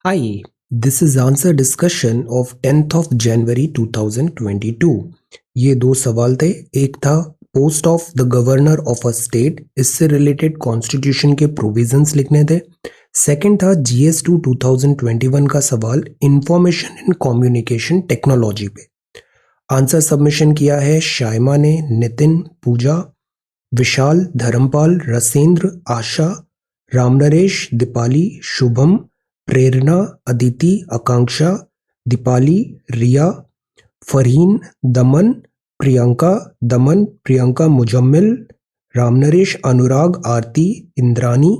Hi, this is answer discussion of 10th of January 2022. ये दो सवाल थे। एक था post of the governor of a state, इससे रिलेटेड कॉन्स्टिट्यूशन के प्रोविजंस लिखने थे। सेकंड था GS2 2021 का सवाल इंफॉर्मेशन एंड कम्युनिकेशन टेक्नोलॉजी पे। आंसर सबमिशन किया है शाइमा ने, नितिन, पूजा, विशाल, धर्मपाल, रसेंद्र, आशा, रामनरेश, दीपाली, शुभम, प्रेरणा, अदिति, आकांक्षा, दीपाली, रिया, फरहीन, दमन, प्रियंका, मुजम्मिल, रामनरेश, अनुराग, आरती, इंद्रानी,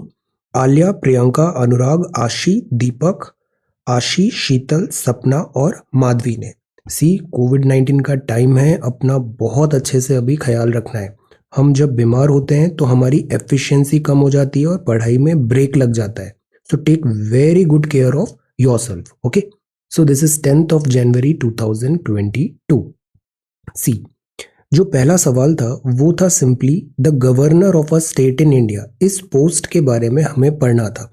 आलिया, प्रियंका, अनुराग, आशी, दीपक, आशी, शीतल, सपना और माधवी ने। कोविड-19 का टाइम है, अपना बहुत अच्छे से अभी ख्याल रखना है। हम जब बीमार होते हैं तो हमारी एफिशिएंसी कम हो जाती है और पढ़ाई में ब्रेक लग जाता है। So take very good care of yourself. Okay. So this is 10th of January 2022. See, जो पहला सवाल था वो था simply the governor of a state in India. इस पोस्ट के बारे में हमें पढ़ना था।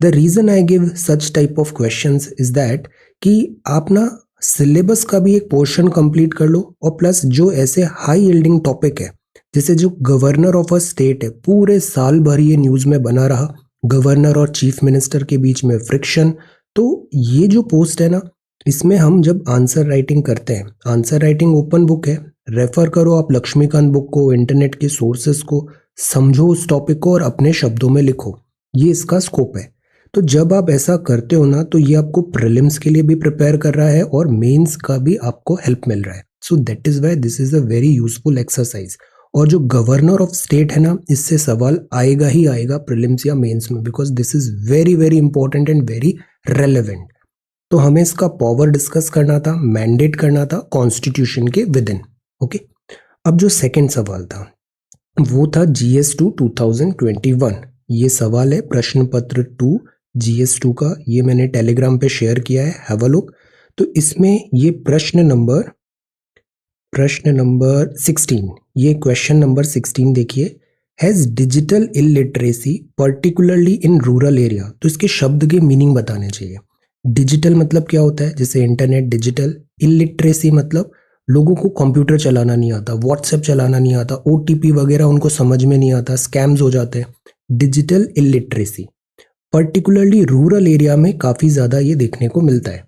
The reason I give such type of questions is that कि आप ना सिलेबस का भी एक पोर्शन कंप्लीट कर लो और प्लस जो ऐसे हाई यील्डिंग टॉपिक है जैसे जो गवर्नर ऑफ अ स्टेट है, पूरे साल भर ये न्यूज में बना रहा, गवर्नर और चीफ मिनिस्टर के बीच में फ्रिक्शन। तो ये जो पोस्ट है ना, इसमें हम जब आंसर राइटिंग करते हैं, आंसर राइटिंग ओपन बुक है, रेफर करो आप लक्ष्मीकांत बुक को, इंटरनेट के सोर्सेस को, समझो उस टॉपिक को और अपने शब्दों में लिखो। ये इसका स्कोप है। तो जब आप ऐसा करते हो ना, तो ये आपको प्रीलिम्स के लिए भी प्रिपेयर कर रहा है और मेंस का भी आपको हेल्प मिल रहा है। So that is why this is a very useful exercise. और जो गवर्नर ऑफ स्टेट है ना, इससे सवाल आएगा ही आएगा प्रीलिम्स या मेंस में, because this is very very important and very relevant. तो हमें इसका पावर डिस्कस करना था, मैंडेट करना था कॉन्स्टिट्यूशन के विद इन। ओके, अब जो सेकंड सवाल था वो था GS2 2021। ये सवाल है प्रश्न पत्र 2 GS2 का। ये मैंने टेलीग्राम पे शेयर किया है, हैव अ लुक। तो इसमें ये प्रश्न नंबर 16, ये क्वेश्चन नंबर 16 देखिए। Has digital illiteracy particularly in rural area. तो इसके शब्द के मीनिंग बताने चाहिए। डिजिटल मतलब क्या होता है, जैसे इंटरनेट डिजिटल। इलिटरेसी मतलब लोगों को कंप्यूटर चलाना नहीं आता, व्हाट्सएप चलाना नहीं आता, OTP वगैरह उनको समझ में नहीं आता, स्कैम्स हो जाते हैं। Digital illiteracy particularly rural area में काफी ज्यादा ये देखने को मिलता है।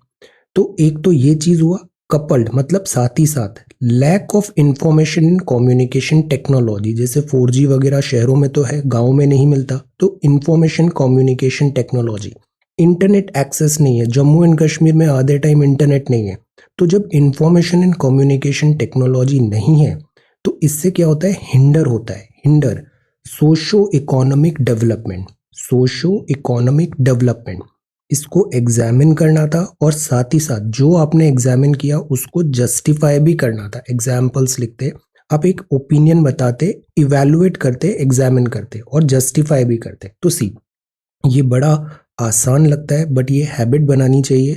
तो एक तो ये चीज हुआ। कपल्ड मतलब साथ ही साथ lack of information in communication technology, जैसे 4G वगैरह शहरों में तो है, गांव में नहीं मिलता। तो information communication technology, internet access नहीं है, जम्मू एंड कश्मीर में आधे टाइम इंटरनेट नहीं है। तो जब इंफॉर्मेशन एंड कम्युनिकेशन टेक्नोलॉजी नहीं है तो इससे क्या होता है, हिंडर होता है। Hinder socio economic development, socio economic development, इसको एग्जामिन करना था और साथ ही साथ जो आपने एग्जामिन किया उसको जस्टिफाई भी करना था। एग्जाम्पल्स लिखते, आप एक ओपिनियन बताते, इवैल्यूएट करते, एग्जामिन करते और जस्टिफाई भी करते। तो ये बड़ा आसान लगता है बट ये हैबिट बनानी चाहिए।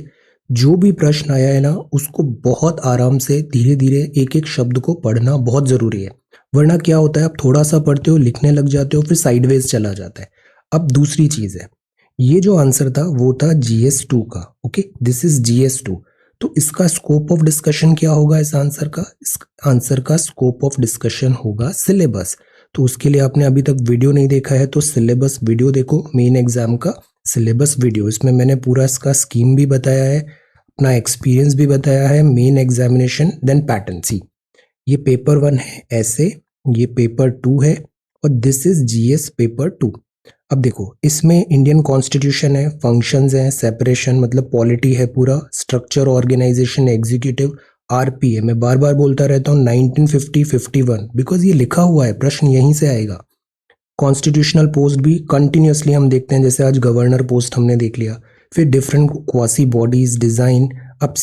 जो भी प्रश्न आया है ना, उसको बहुत आराम से धीरे धीरे एक एक शब्द को पढ़ना बहुत जरूरी है। वरना क्या होता है, आप थोड़ा सा पढ़ते हो, लिखने लग जाते हो, फिर साइडवेज चला जाता है। अब दूसरी चीज है, ये जो आंसर था वो था GS2 का। Okay, this is GS2। तो इसका स्कोप ऑफ डिस्कशन क्या होगा इस आंसर का? इस आंसर का स्कोप ऑफ डिस्कशन होगा सिलेबस। तो उसके लिए आपने अभी तक वीडियो नहीं देखा है तो सिलेबस वीडियो देखो, मेन एग्जाम का सिलेबस वीडियो। इसमें मैंने पूरा इसका स्कीम भी बताया है, अपना एक्सपीरियंस भी बताया है, मेन एग्जामिनेशन देन पैटर्न। ये पेपर 1 है ऐसे, ये पेपर 2 है और दिस इज GS पेपर 2। अब देखो, इसमें इंडियन कॉन्स्टिट्यूशन है, फंक्शंस हैं, सेपरेशन मतलब पॉलिटी है, पूरा स्ट्रक्चर, ऑर्गेनाइजेशन, एग्जीक्यूटिव, RPA। मैं बार बार बोलता रहता हूँ 1950-51 बिकॉज ये लिखा हुआ है, प्रश्न यहीं से आएगा। कॉन्स्टिट्यूशनल पोस्ट भी कंटिन्यूसली हम देखते हैं, जैसे आज गवर्नर पोस्ट हमने देख लिया, फिर डिफरेंट क्वासी बॉडीज, डिजाइन। अब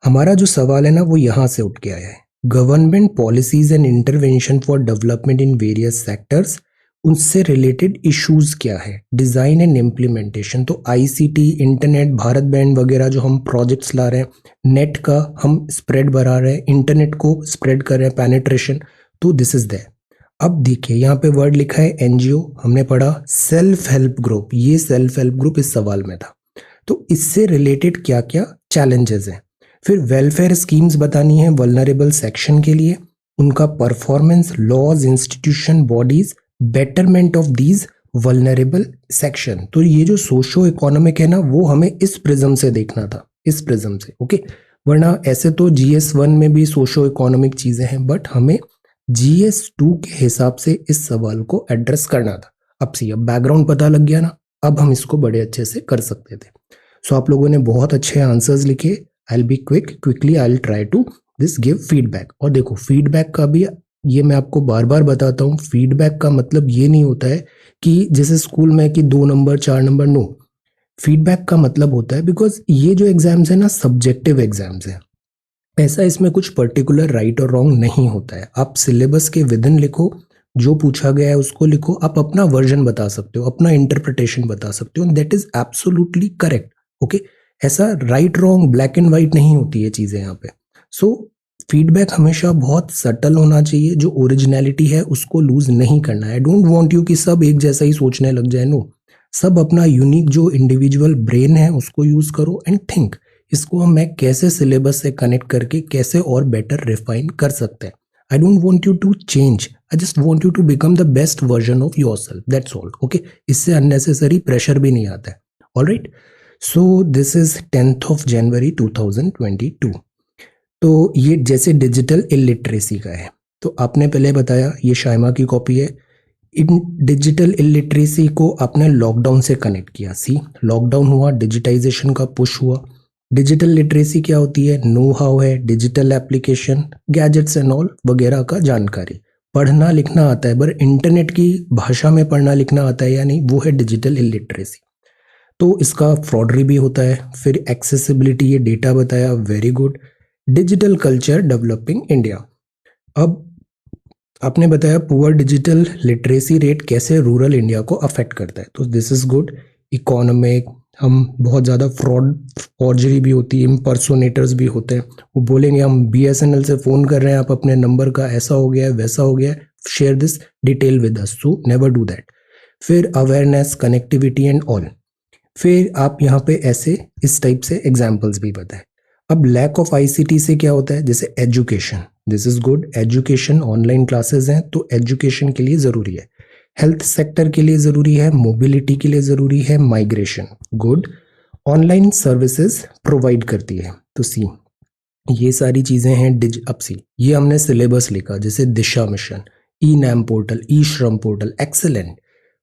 हमारा जो सवाल है ना वो यहां से उठ के आया है, government policies and intervention for development in various sectors, उनसे रिलेटेड इश्यूज क्या है, डिजाइन एंड इम्प्लीमेंटेशन। तो ICT, इंटरनेट, भारत बैंड वगैरह जो हम प्रोजेक्ट्स ला रहे हैं, नेट का हम स्प्रेड बढ़ा रहे हैं, इंटरनेट को स्प्रेड कर रहे हैं, पेनिट्रेशन। तो दिस इज देयर। अब देखिए यहाँ पे वर्ड लिखा है NGO, हमने पढ़ा सेल्फ हेल्प ग्रुप, ये सेल्फ हेल्प ग्रुप इस सवाल में था। तो इससे रिलेटेड क्या क्या चैलेंजेस हैं। फिर वेलफेयर स्कीम्स बतानी है वल्नरेबल सेक्शन के लिए, उनका performance, laws, institution, bodies, betterment of these vulnerable section. तो ये जो सोशो इकोनॉमिक है ना, वो हमें इस प्रिज्म से देखना था, इस प्रिज्म से, ओके। वरना ऐसे तो GS1 में भी सोशो इकोनॉमिक चीजें हैं, बट हमें GS2 के हिसाब से इस सवाल को एड्रेस करना था। अब सी, अब बैकग्राउंड पता लग गया ना, अब हम इसको बड़े अच्छे से कर सकते थे। सो आप लोगों ने बहुत अच्छे आंसर्स लिखे। I will be quickly I will try to this give feedback. और देखो फीडबैक का भी ये मैं आपको बार बार बताता हूँ, फीडबैक का मतलब ये नहीं होता है कि जैसे स्कूल में कि 2 नंबर 4 नंबर, नो। फीडबैक का मतलब होता है, बिकॉज ये जो एग्जाम्स है ना सब्जेक्टिव एग्जाम्स है, ऐसा इसमें कुछ पर्टिकुलर राइट और रॉन्ग नहीं होता है। आप सिलेबस के विदिन लिखो, जो पूछा गया है उसको लिखो, आप अपना वर्जन बता सकते हो, अपना इंटरप्रिटेशन बता सकते हो, that is absolutely correct, okay. ऐसा right wrong black and white नहीं होती है चीजें यहाँ पे। सो फीडबैक हमेशा बहुत सटल होना चाहिए, जो ओरिजिनलिटी है उसको लूज नहीं करना है। आई डोंट वांट यू कि सब एक जैसा ही सोचने लग जाए, नो। सब अपना यूनिक जो इंडिविजुअल ब्रेन है उसको यूज करो एंड थिंक, इसको हम मैं कैसे सिलेबस से कनेक्ट करके कैसे और बेटर रिफाइन कर सकते हैं। I don't want you to change, I just want you to become the best version of yourself, that's all, okay. इससे अननेसेसरी प्रेशर भी नहीं आता है, alright. So this is 10th of January 2022। तो ये जैसे डिजिटल इलिटरेसी का है, तो आपने पहले बताया ये शाइमा की कॉपी है। इन डिजिटल इलिटरेसी को आपने लॉकडाउन से कनेक्ट किया। सी, लॉकडाउन हुआ, डिजिटाइजेशन का पुश हुआ। डिजिटल लिटरेसी क्या होती है? नो हाउ है, digital application, gadgets and all वगैरह का जानकारी। पढ़ना लिखना आता है, पर इंटरनेट की भाषा में पढ़ना लिखना आता है या नहीं, वो है डिजिटल इलिटरेसी। तो इसका फ्रॉडरी भी होता है। फिर एक्सेसिबिलिटी, ये डेटा बताया, very good. Digital culture developing India. अब आपने बताया पुअर डिजिटल लिटरेसी रेट कैसे रूरल इंडिया को अफेक्ट करता है, तो दिस इज गुड। इकोनॉमिक, हम बहुत ज़्यादा फ्रॉड, फॉर्जरी भी होती है, इम्पर्सोनेटर्स भी होते हैं। वो बोलेंगे हम BSNL से फ़ोन कर रहे हैं, आप अपने नंबर का ऐसा हो गया है वैसा हो गया है, share this detail with us, so never do that. फिर अवेयरनेस, कनेक्टिविटी एंड ऑल। फिर आप यहाँ पे ऐसे इस टाइप से एग्जाम्पल्स भी बताएं। अब लैक ऑफ ICT से क्या होता है? जैसे education, this is good. Education, online classes हैं तो एजुकेशन के लिए ज़रूरी है। हेल्थ सेक्टर के लिए ज़रूरी है, मोबिलिटी के लिए ज़रूरी है, migration, good. Online services provide करती है, तो सी, ये सारी चीज़ें हैं। अब सी, ये हमने सिलेबस लिखा, जैसे Disha mission, e-NAM portal, e-Shram portal, excellent.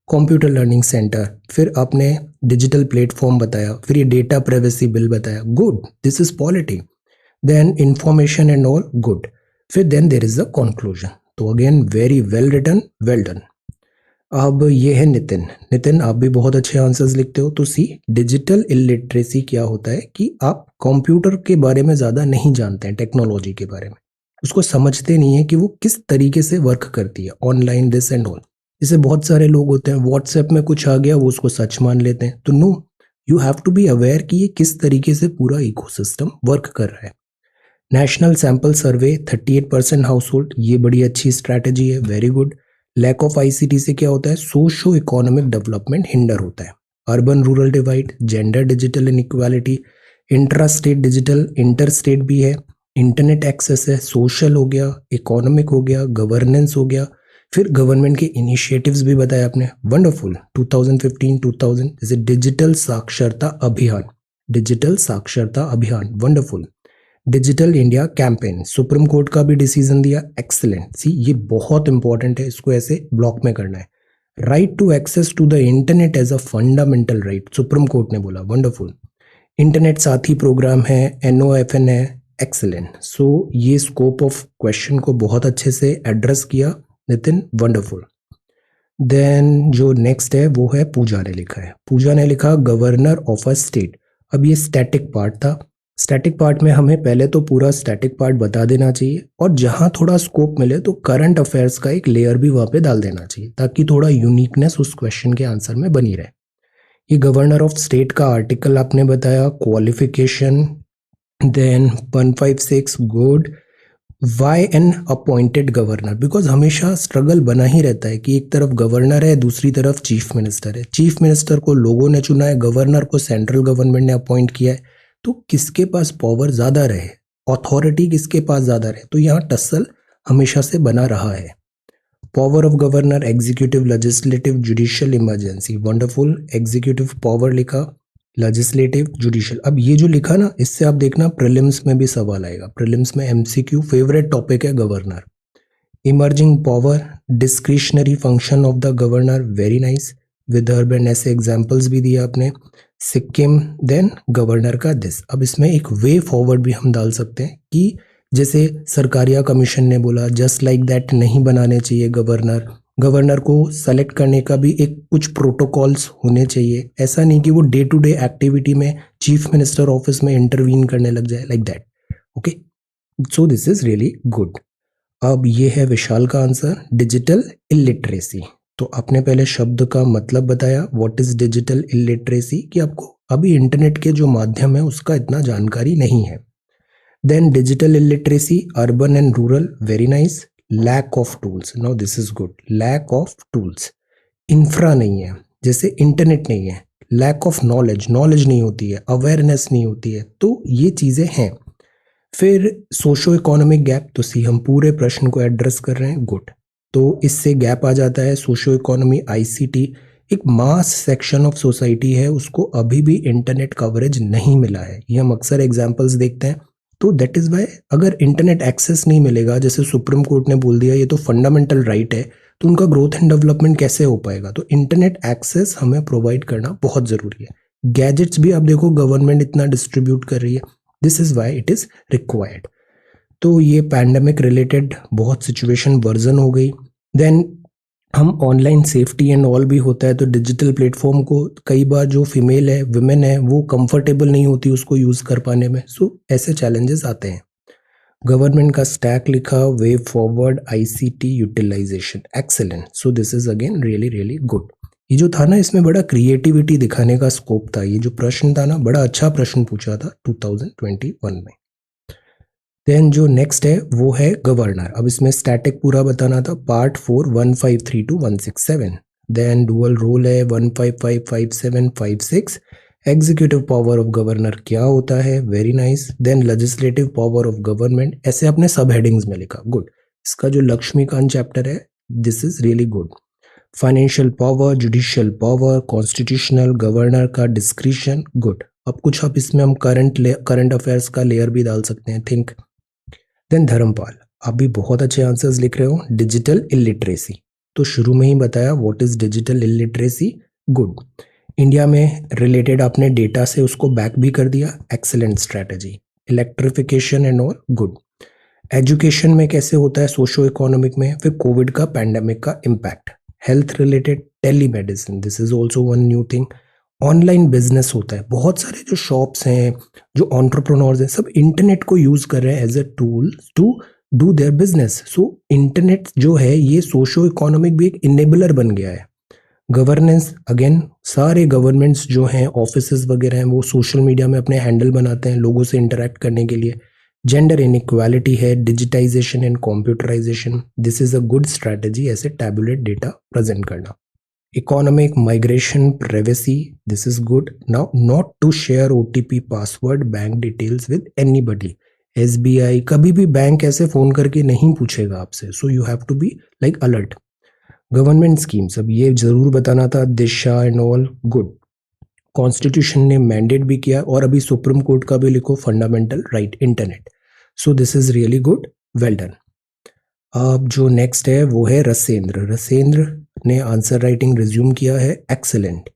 Computer learning centre, फिर आपने डिजिटल प्लेटफॉर्म बताया, फिर ये डेटा प्राइवेसी बिल बताया, good, this is polity. Then information and all, good. फिर then there is the conclusion. तो again very well written, well done. अब ये है नितिन। नितिन, आप भी बहुत अच्छे आंसर्स लिखते हो। तो सी, डिजिटल इलिटरेसी क्या होता है कि आप कंप्यूटर के बारे में ज़्यादा नहीं जानते हैं, टेक्नोलॉजी के बारे में, उसको समझते नहीं है कि वो किस तरीके से वर्क करती है, ऑनलाइन दिस एंड ऑल। जैसे बहुत सारे लोग होते हैं, व्हाट्सएप में कुछ आ गया वो उसको सच मान लेते हैं, तो no, you have to be aware कि ये किस तरीके से पूरा इकोसिस्टम वर्क कर रहा है। National sample survey, 38% household, ये बड़ी अच्छी स्ट्रैटेजी है, very good. Lack of ICT से क्या होता है? सोशो इकोनॉमिक डेवलपमेंट हिंडर होता है। Urban rural divide, gender digital inequality, intra state digital, inter state भी है, इंटरनेट एक्सेस है, सोशल हो गया, इकोनॉमिक हो गया, गवर्नेंस हो गया। फिर गवर्नमेंट के इनिशिएटिव्स भी बताया आपने, वंडरफुल। 2015-2000 जैसे डिजिटल साक्षरता अभियान, डिजिटल साक्षरता अभियान, wonderful. Digital India campaign, supreme court का भी डिसीजन दिया, एक्सीलेंट। सी, ये बहुत इंपॉर्टेंट है, इसको ऐसे ब्लॉक में करना है। Right to access to the internet as a fundamental right, Supreme Court ने बोला, वंडरफुल। इंटरनेट साथी प्रोग्राम है, NOFN है, एक्सीलेंट। सो ये स्कोप ऑफ क्वेश्चन को बहुत अच्छे से एड्रेस किया नितिन, वंडरफुल। देन जो नेक्स्ट है वो है पूजा ने लिखा है। पूजा ने लिखा गवर्नर ऑफ अ स्टेट। अब ये स्टैटिक पार्ट था। स्टैटिक पार्ट में हमें पहले तो पूरा स्टैटिक पार्ट बता देना चाहिए, और जहां थोड़ा स्कोप मिले तो करंट अफेयर्स का एक लेयर भी वहां पे डाल देना चाहिए, ताकि थोड़ा यूनिकनेस उस क्वेश्चन के आंसर में बनी रहे। ये गवर्नर ऑफ स्टेट का आर्टिकल आपने बताया, qualification, then 156, good. Why an appointed governor, because हमेशा स्ट्रगल बना ही रहता है कि एक तरफ गवर्नर है, दूसरी तरफ चीफ मिनिस्टर है। चीफ मिनिस्टर को लोगों ने चुना है, गवर्नर को सेंट्रल गवर्नमेंट ने अपॉइंट किया है, तो किसके पास पावर ज़्यादा रहे, अथॉरिटी किसके पास ज़्यादा रहे, तो यहाँ टसल हमेशा से बना रहा है। Power of governor, executive, legislative, judicial, emergency, wonderful. Executive power लिखा, लेजिस्लेटिव, जुडिशियल। अब ये जो लिखा ना, इससे आप देखना प्रीलिम्स में भी सवाल आएगा। प्रीलिम्स में एमसीक्यू फेवरेट टॉपिक है governor. Emerging power, discretionary function of the governor, very nice. Vidarbha and ऐसे एग्जाम्पल्स भी दिए आपने। सिक्किम, देन गवर्नर का दिस। अब इसमें एक वे फॉरवर्ड भी हम डाल सकते हैं कि जैसे सरकारिया कमीशन ने बोला जस्ट लाइक दैट नहीं बनाने चाहिए गवर्नर, गवर्नर को सेलेक्ट करने का भी एक कुछ प्रोटोकॉल्स होने चाहिए। ऐसा नहीं कि वो डे टू डे एक्टिविटी में चीफ मिनिस्टर ऑफिस में इंटरवीन करने लग जाए, like that. Okay, so this is really good. अब ये है विशाल का आंसर, डिजिटल इलिटरेसी। तो आपने पहले शब्द का मतलब बताया, व्हाट इज डिजिटल इलिटरेसी, कि आपको अभी इंटरनेट के जो माध्यम है उसका इतना जानकारी नहीं है। Then digital illiteracy, urban and rural, very nice. Lack of tools, now this is good, lack of tools. Infra नहीं है, जैसे इंटरनेट नहीं है। लैक ऑफ नॉलेज, नॉलेज नहीं होती है, अवेयरनेस नहीं होती है, तो ये चीज़ें हैं। फिर सोशो इकोनॉमिक गैप, तो सी हम पूरे प्रश्न को एड्रेस कर रहे हैं, गुड। तो इससे गैप आ जाता है। सोशो इकोनॉमी, आईसीटी, एक मास सेक्शन ऑफ सोसाइटी है, उसको अभी भी इंटरनेट कवरेज नहीं मिला है। ये हम अक्सर एग्जांपल्स देखते हैं। तो दैट इज़ वाई अगर इंटरनेट एक्सेस नहीं मिलेगा, जैसे सुप्रीम कोर्ट ने बोल दिया ये तो फंडामेंटल राइट है, तो उनका ग्रोथ एंड डेवलपमेंट कैसे हो पाएगा। तो इंटरनेट एक्सेस हमें प्रोवाइड करना बहुत ज़रूरी है। गैजेट्स भी आप देखो गवर्नमेंट इतना डिस्ट्रीब्यूट कर रही है, this is why it is required. तो ये पैंडमिक रिलेटेड बहुत सिचुएशन वर्जन हो गई। देन हम ऑनलाइन सेफ्टी एंड ऑल भी होता है, तो डिजिटल प्लेटफॉर्म को कई बार जो फीमेल है, वुमेन है, वो कंफर्टेबल नहीं होती उसको यूज़ कर पाने में। सो ऐसे चैलेंजेस आते हैं। गवर्नमेंट का स्टैक लिखा, way forward, ICT utilization, excellent. So this is again really really good. ये जो था ना, इसमें बड़ा क्रिएटिविटी दिखाने का स्कोप था। ये जो प्रश्न था ना, बड़ा अच्छा प्रश्न पूछा था 2021 में। देन जो नेक्स्ट है वो है गवर्नर। अब इसमें स्टैटिक पूरा बताना था, पार्ट 4 1532 167। देन डुअल रोल है 155 57 56। एग्जीक्यूटिव पावर ऑफ गवर्नर क्या होता है, very nice. Then legislative power of government, ऐसे अपने सब हेडिंग्स में लिखा, गुड। इसका जो लक्ष्मीकांत चैप्टर है, this is really good. Financial power, judicial power, constitutional, governor का डिस्क्रिशन, गुड। अब कुछ आप इसमें हम करंट अफेयर्स का लेयर भी डाल सकते हैं, थिंक। देन धर्मपाल, आप भी बहुत अच्छे आंसर्स लिख रहे हो। डिजिटल इलिटरेसी, तो शुरू में ही बताया what is digital illiteracy, good. India में रिलेटेड आपने डेटा से उसको बैक भी कर दिया, excellent strategy. Electrification and all, good. Education में कैसे होता है, सोशो इकोनॉमिक में। फिर कोविड का, पैंडेमिक का impact. Health related, telemedicine, this is also one new thing. Online business होता है, बहुत सारे जो शॉप्स हैं, जो एंटरप्रेन्योर्स हैं, सब इंटरनेट को यूज कर रहे हैं as a tool to do their business. So internet जो है ये सोशो इकोनॉमिक भी एक इनेबलर बन गया है। गवर्नेंस, अगेन सारे गवर्नमेंट्स जो हैं, ऑफिसेज वगैरह हैं, वो सोशल मीडिया में अपने हैंडल बनाते हैं लोगों से इंटरेक्ट करने के लिए। जेंडर इनइक्वालिटी है, digitization and computerization, this is a good strategy, ऐसे टैबुलेट डेटा प्रेजेंट करना। Economic migration, privacy, this is good. Now, not to share OTP, password, bank details with anybody. SBI कभी भी bank ऐसे phone करके नहीं पूछेगा आपसे, so you have to be like alert. Government schemes, अब ये जरूर बताना था, दिशा एंड ऑल, गुड। कॉन्स्टिट्यूशन ने मैंडेट भी किया, और अभी सुप्रीम कोर्ट का भी लिखो, fundamental right, internet. So this is really good, well done. अब जो नेक्स्ट है वो है रसेंद्र। रसेंद्र ने आंसर राइटिंग रिज्यूम किया है, excellent.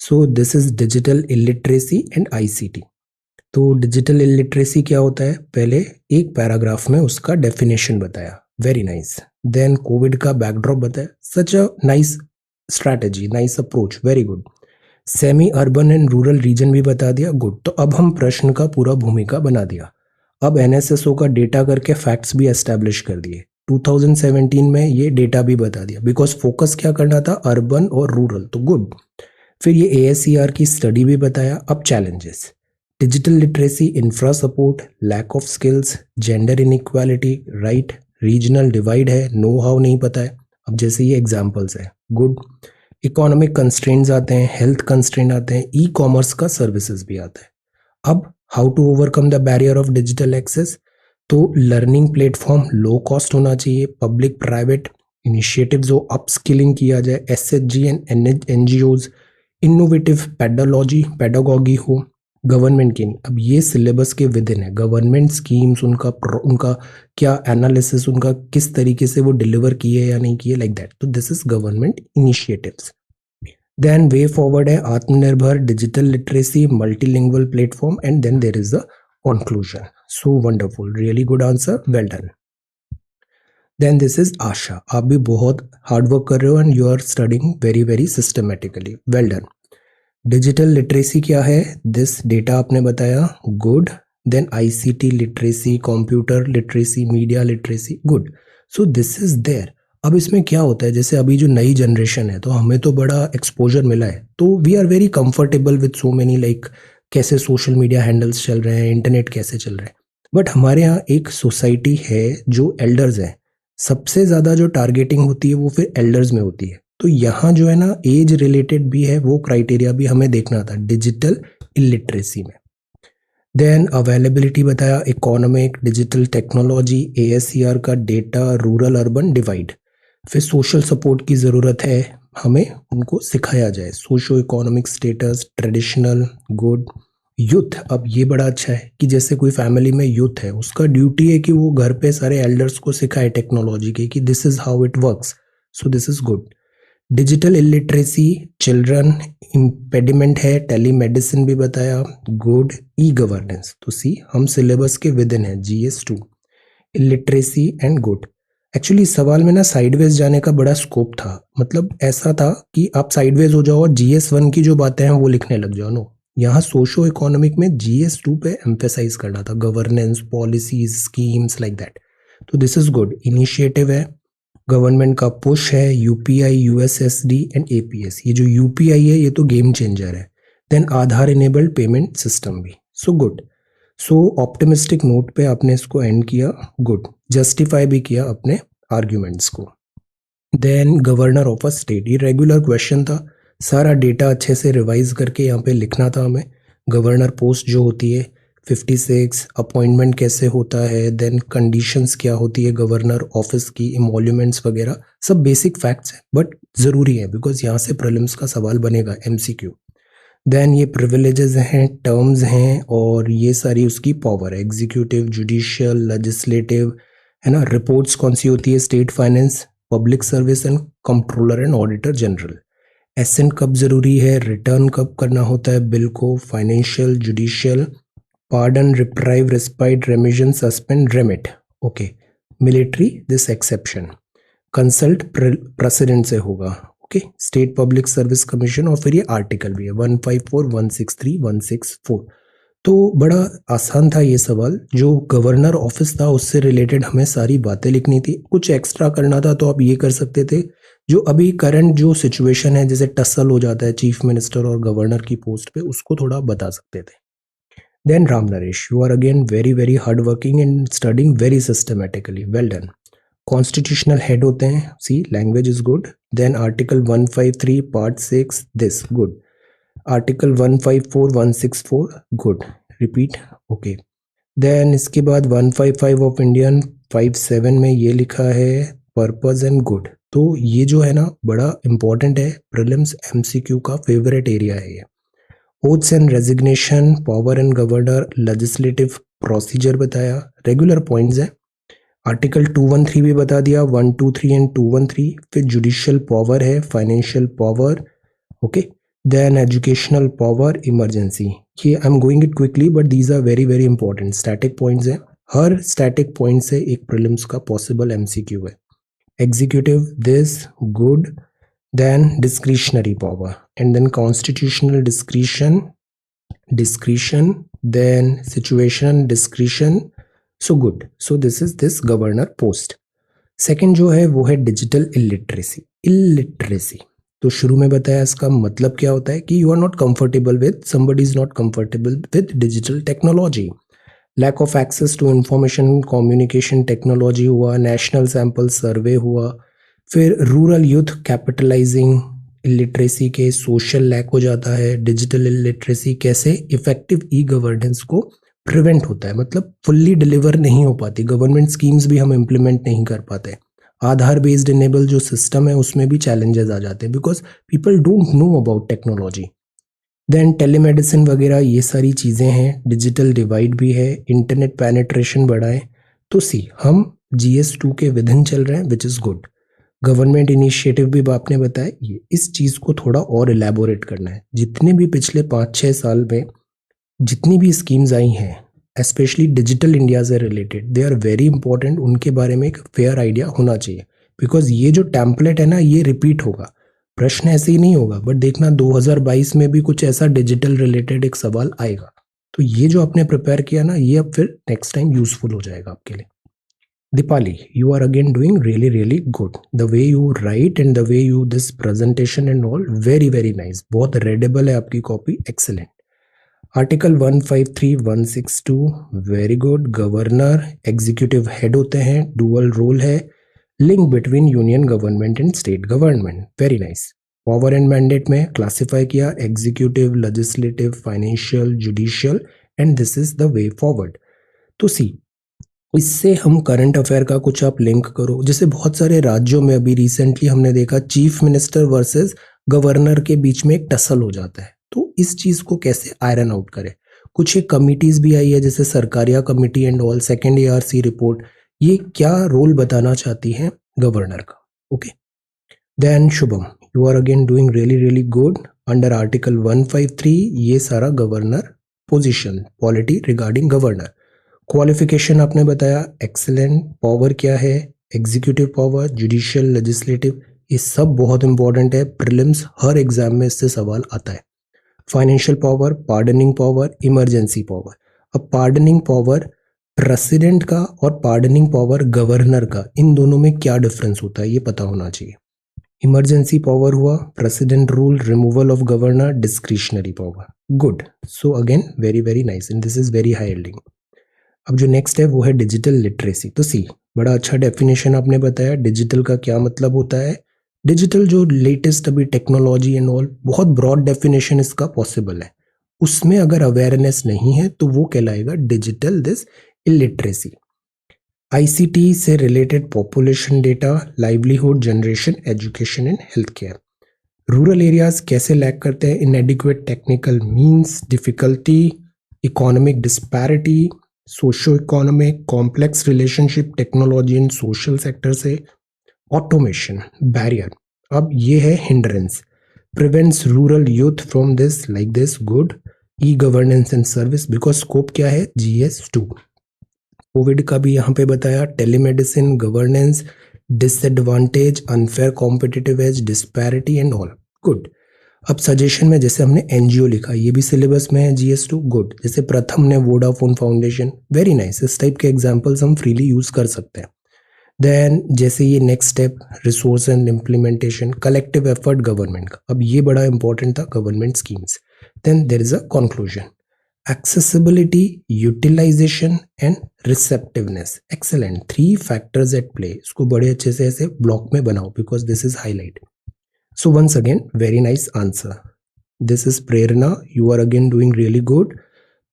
So this is digital illiteracy and ICT. तो डिजिटल इलिटरेसी क्या होता है, पहले एक पैराग्राफ में उसका डेफिनेशन बताया, वेरी नाइस। देन कोविड का बैकड्रॉप बताया, such a nice strategy, nice approach, very good. Semi urban and rural region भी बता दिया, गुड। तो अब हम प्रश्न का पूरा भूमिका बना दिया। अब एनएसएसओ का डेटा करके फैक्ट्स भी एस्टैब्लिश कर दिए। 2017 में ये डेटा भी बता दिया, बिकॉज फोकस क्या करना था, अर्बन और रूरल, तो गुड। फिर ये ASER की स्टडी भी बताया। अब challenges, digital literacy, infra support, lack of skills, gender inequality, right, regional divide है, नो हाउ नहीं पता है। अब जैसे ये एग्जांपल्स है, गुड। इकोनॉमिक कंस्ट्रेंट्स आते हैं, हेल्थ कंस्ट्रेंट आते हैं, ई कॉमर्स का सर्विसेज भी आता है। अब how to overcome the barrier of digital access, तो लर्निंग प्लेटफॉर्म लो कॉस्ट होना चाहिए, पब्लिक प्राइवेट इनिशिएटिव्स हो, अपस्किलिंग किया जाए, SHG and NGOs, innovative pedagogy हो, गवर्नमेंट की नहीं। अब ये सिलेबस के विद इन है, गवर्नमेंट स्कीम्स उनका क्या एनालिसिस, उनका किस तरीके से वो डिलीवर किए या नहीं किए, लाइक दैट। तो this is government initiatives. Then way forward है Atmanirbhar, digital literacy, multilingual platform, and then there is the conclusion. So wonderful, really good answer, well done. Then this is Asha, आप भी बहुत hard work कर रहे हो and you are studying very very systematically, well done. Digital literacy क्या है, this data आपने बताया, good. Then ICT literacy, computer literacy, media literacy, good. So this is there. अब इसमें क्या होता है, जैसे अभी जो नई जनरेशन है तो हमें तो बड़ा एक्सपोजर मिला है, तो we are very comfortable with so many, like कैसे सोशल मीडिया हैंडल्स चल रहे हैं, इंटरनेट कैसे चल रहा है। बट हमारे यहाँ एक सोसाइटी है जो एल्डर्स है, सबसे ज़्यादा जो टारगेटिंग होती है वो फिर एल्डर्स में होती है। तो यहाँ जो है ना एज रिलेटेड भी है, वो क्राइटेरिया भी हमें देखना था डिजिटल इलिटरेसी में। देन अवेलेबिलिटी बताया, इकोनॉमिक, डिजिटल टेक्नोलॉजी, एएससीआर का डेटा, रूरल अर्बन डिवाइड। फिर सोशल सपोर्ट की ज़रूरत है, हमें उनको सिखाया जाए, socio economic status, traditional, good. Youth, अब ये बड़ा अच्छा है कि जैसे कोई फैमिली में यूथ है, उसका ड्यूटी है कि वो घर पे सारे एल्डर्स को सिखाए टेक्नोलॉजी के कि this is how it works, so this is good. Digital illiteracy, children impediment है, टेलीमेडिसिन भी बताया, गुड। ई गवर्नेंस, तो सी हम सिलेबस के विद इन है, GS2 illiteracy and good. Actually सवाल में ना साइडवेज जाने का बड़ा स्कोप था, मतलब ऐसा था कि आप साइडवेज हो जाओ और GS1 की जो बातें हैं वो लिखने लग जाओ। नो, यहाँ सोशो इकोनॉमिक में GS2 पे एम्फेसाइज करना था, governance, policies, schemes, like that. तो दिस इज गुड। इनिशिएटिव है, गवर्नमेंट का पुश है, यूपीआई, यूएसएसडी एंड एपीएस। ये जो यूपीआई है ये तो गेम चेंजर है। देन आधार इनेबल्ड पेमेंट सिस्टम भी, सो गुड। सो ऑप्टिमिस्टिक नोट पे आपने इसको एंड किया, गुड। जस्टिफाई भी किया अपने आर्ग्यूमेंट्स को। Then governor of a state, ये रेगुलर क्वेश्चन था, सारा डेटा अच्छे से रिवाइज करके यहाँ पे लिखना था हमें। गवर्नर पोस्ट जो होती है 56, अपॉइंटमेंट कैसे होता है, देन कंडीशंस क्या होती है गवर्नर ऑफिस की, इमोल्यूमेंट्स वगैरह, सब बेसिक फैक्ट्स हैं बट ज़रूरी है बिकॉज यहाँ से प्रीलिम्स का सवाल बनेगा, MCQ। देन ये प्रिविलेजेस हैं, टर्म्स हैं, और ये सारी उसकी पावर है, एग्जीक्यूटिव, जुडिशियल, लेजिस्लेटिव, है ना। रिपोर्ट्स कौन सी होती है, state finance, public service and controller and auditor general. Assent कब जरूरी है, रिटर्न कब करना होता है बिल को, financial, judicial, pardon, reprieve, respite, रेमिशन, suspend, remit, okay. Military, this exception, consult president से होगा, okay. State public service commission, और फिर ये आर्टिकल भी है 154, 163, 164। तो बड़ा आसान था ये सवाल, जो गवर्नर ऑफिस था उससे रिलेटेड हमें सारी बातें लिखनी थी। कुछ एक्स्ट्रा करना था तो आप ये कर सकते थे, जो अभी करंट जो सिचुएशन है, जैसे टसल हो जाता है चीफ मिनिस्टर और गवर्नर की पोस्ट पे, उसको थोड़ा बता सकते थे। Then Ram Naresh, you are again very very hard working and studying very systematically, well done. Constitutional head होते हैं, सी language is good. Then article 153 part 6, this good. Article 154, 164, good, repeat, okay. Then इसके बाद 155 ऑफ इंडियन 57 में ये लिखा है purpose and good. तो ये जो है ना बड़ा इंपॉर्टेंट है, प्रीलिम्स MCQ का फेवरेट एरिया है ये। Oaths and resignation, power and governor, legislative procedure बताया, रेगुलर पॉइंट्स है। आर्टिकल 213 भी बता दिया, 123 एंड 213। फिर जुडिशियल पावर है, financial power, okay. Then educational power, emergency. ये I am going it quickly but these are very very important static points हैं। हर स्टैटिक पॉइंट से एक प्रीलिम्स का पॉसिबल MCQ है। Executive, this good. Then discretionary power and then constitutional discretion, then situation discretion, so good. So this is this governor post. Second जो है वो है डिजिटल इलिटरेसी। तो शुरू में बताया इसका मतलब क्या होता है कि you are not comfortable with, somebody is not comfortable with digital technology. Lack of access to information communication technology हुआ, नेशनल सैंपल सर्वे हुआ, फिर रूरल यूथ कैपिटलाइजिंग इलिटरेसी के, सोशल लैक हो जाता है, डिजिटल इलिटरेसी कैसे इफेक्टिव ई गवर्नेंस को prevent होता है, मतलब फुल्ली डिलीवर नहीं हो पाती, गवर्नमेंट स्कीम्स भी हम इम्प्लीमेंट नहीं कर पाते। आधार बेस्ड इनेबल जो सिस्टम है उसमें भी चैलेंजेस आ जाते हैं because people don't know about technology. Then telemedicine वगैरह ये सारी चीज़ें हैं, डिजिटल डिवाइड भी है, इंटरनेट पेनिट्रेशन बढ़ा है। तो सी हम GS2 के विधिन चल रहे हैं which is good. Government initiative भी आपने बताया, ये इस चीज़ को थोड़ा और इलेबोरेट करना है। जितने भी पिछले 5-6 साल में जितनी भी स्कीम्स आई हैं स्पेशली डिजिटल इंडिया से related, they are very important, उनके बारे में एक फेयर आइडिया होना चाहिए बिकॉज ये जो टेम्पलेट है ना ये रिपीट होगा, प्रश्न ऐसे ही नहीं होगा, बट देखना 2022 में भी कुछ ऐसा डिजिटल रिलेटेड एक सवाल आएगा। तो ये जो आपने प्रिपेयर किया ना ये अब फिर नेक्स्ट टाइम यूजफुल हो जाएगा आपके लिए। Deepali, you are again doing really really good. The way you write and the way you this presentation and all, very very nice. बहुत readable है आपकी copy, excellent. Article 153162 very good. Governor executive head होते हैं, dual role है, link between union government and state government, very nice. Power and mandate में classify किया executive, legislative, financial, judicial and this is the way forward. तो सी इससे हम current affair का कुछ आप लिंक करो, जैसे बहुत सारे राज्यों में अभी रिसेंटली हमने देखा चीफ मिनिस्टर वर्सेस गवर्नर के बीच में एक टसल हो जाता है, तो इस चीज को कैसे आयरन आउट करें। कुछ एक कमिटीज भी आई है जैसे Sarkaria committee and all, second ARC report, ये क्या रोल बताना चाहती है गवर्नर का। Okay, then Shubham, you are again doing really really good. Under article 153 ये सारा governor position, polity regarding governor. Qualification आपने बताया, एक्सीलेंट। पावर क्या है, एग्जीक्यूटिव पावर, जुडिशियल, लेजिस्लेटिव, ये सब बहुत इंपॉर्टेंट है, प्रीलिम्स हर एग्जाम में इससे सवाल आता है। Financial power, pardoning power, emergency power. अब पार्डनिंग पावर प्रेसिडेंट का और पार्डनिंग पावर गवर्नर का, इन दोनों में क्या डिफरेंस होता है ये पता होना चाहिए। इमरजेंसी पावर हुआ president rule, removal of governor, discretionary power, good. So again very very nice and this is very high yielding. अब जो नेक्स्ट है वो है डिजिटल लिटरेसी। तो सी बड़ा अच्छा डेफिनेशन आपने बताया, डिजिटल का क्या मतलब होता है। डिजिटल जो लेटेस्ट अभी टेक्नोलॉजी एंड ऑल, बहुत ब्रॉड डेफिनेशन इसका पॉसिबल है, उसमें अगर अवेयरनेस नहीं है तो वो कहलाएगा डिजिटल दिस इलिटरेसी। ICT से related population data, livelihood generation, education and health care. Rural areas कैसे लैक करते हैं, इनएडिक्वेट technical means, difficulty, economic disparity, socio economic, complex relationship technology and social sector से, ऑटोमेशन, बैरियर। अब ये है hindrance, prevents rural youth from this like this, good. E governance and service, because scope क्या है, GS2। Covid का भी यहाँ पे बताया, telemedicine, governance, disadvantage, unfair competitive as, disparity and all, good. अब सजेशन में जैसे हमने NGO लिखा, ये भी सिलेबस में है GS2, गुड। जैसे प्रथम ने वोडाफोन फाउंडेशन, वेरी नाइस, इस टाइप के एग्जाम्पल्स हम फ्रीली यूज कर सकते हैं। देन जैसे ये next step, resource and implementation, collective effort government का, अब ये बड़ा इंपॉर्टेंट था, government schemes. Then there is a conclusion, accessibility, utilization and receptiveness, excellent, 3 factors at play। इसको बड़े अच्छे से ऐसे ब्लॉक में बनाओ because this is highlight। So once again very nice answer। This is Prerna, you are again doing really good।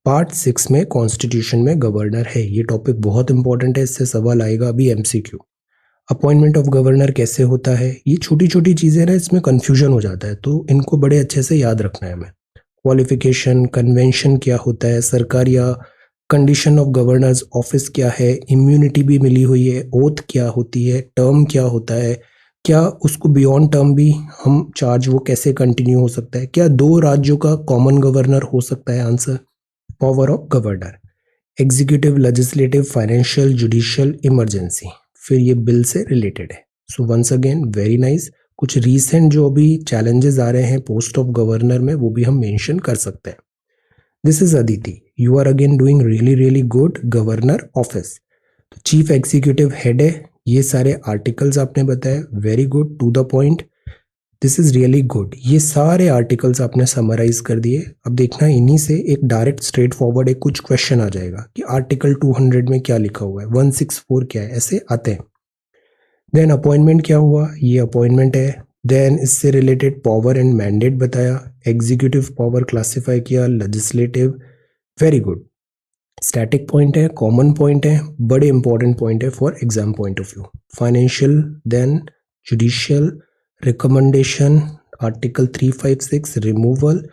Part 6 में constitution में governor है, ये टॉपिक बहुत इंपॉर्टेंट है, इससे सवाल आएगा अभी MCQ। अपॉइंटमेंट ऑफ गवर्नर कैसे होता है, ये छोटी छोटी चीजें ना इसमें कंफ्यूजन हो जाता है, तो इनको बड़े अच्छे से याद रखना है हमें। क्वालिफिकेशन, कन्वेंशन क्या होता है, Sarkaria, condition of governors office क्या है, इम्यूनिटी भी मिली हुई है, ओथ क्या होती है, टर्म क्या होता है, क्या उसको बियॉन्ड टर्म भी हम चार्ज वो कैसे कंटिन्यू हो सकता है, क्या 2 राज्यों का कॉमन गवर्नर हो सकता है, answer power of governor, executive, legislative, financial, judicial, emergency, फिर ये बिल से रिलेटेड है। So once again very nice. कुछ रीसेंट जो अभी चैलेंजेस आ रहे हैं पोस्ट ऑफ गवर्नर में वो भी हम मेंशन कर सकते हैं। This is Aditi, you are again doing really really good. Governor office, तो चीफ एग्जीक्यूटिव हेड है, ये सारे आर्टिकल्स आपने बताए, very good, to the point. This is really good. ये सारे आर्टिकल्स आपने समराइज कर दिए। अब देखना इन्हीं से एक डायरेक्ट स्ट्रेट फॉरवर्ड एक कुछ क्वेश्चन आ जाएगा कि आर्टिकल 200 में क्या लिखा हुआ है, 164 क्या है, ऐसे आते हैं। देन अपॉइंटमेंट क्या हुआ, ये अपॉइंटमेंट है। देन इससे रिलेटेड पावर एंड मैंडेट बताया, एग्जीक्यूटिव पावर क्लासिफाई किया, legislative, very good. Static point है, कॉमन पॉइंट है, बड़े इंपॉर्टेंट पॉइंट है for exam point of view. Financial, then judicial, recommendation, article 356 removal,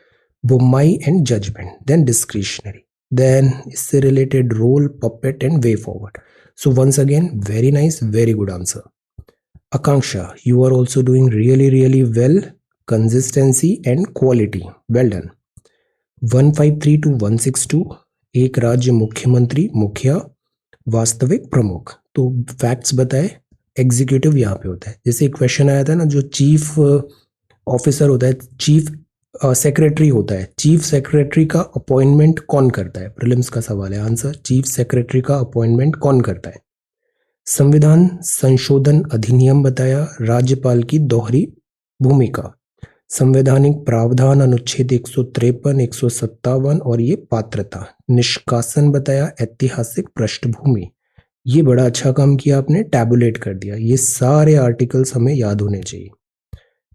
Bommai and judgement, then discretionary, then इससे related role, puppet and way forward. So once again very nice, very good answer. Akanksha, you are also doing really well. Consistency and quality, well done. 153 to 162, एक राज्य मुख्यमंत्री, मुखिया, वास्तविक प्रमुख। तो facts बताए, executive यहाँ पे होता है। जैसे क्वेश्चन आया था ना, जो चीफ ऑफिसर होता है, चीफ सेक्रेटरी होता है, चीफ सेक्रेटरी का अपॉइंटमेंट कौन करता है, प्रीलिम्स का सवाल है। आंसर, चीफ सेक्रेटरी का अपॉइंटमेंट कौन करता है। संविधान संशोधन अधिनियम बताया, राज्यपाल की दोहरी भूमिका, संवैधानिक प्रावधान अनुच्छेद 153, 157 और ये पात्रता। निष्कासन बताया, ऐतिहासिक पृष्ठभूमि। ये बड़ा अच्छा काम किया आपने, टैबुलेट कर दिया। ये सारे आर्टिकल्स हमें याद होने चाहिए।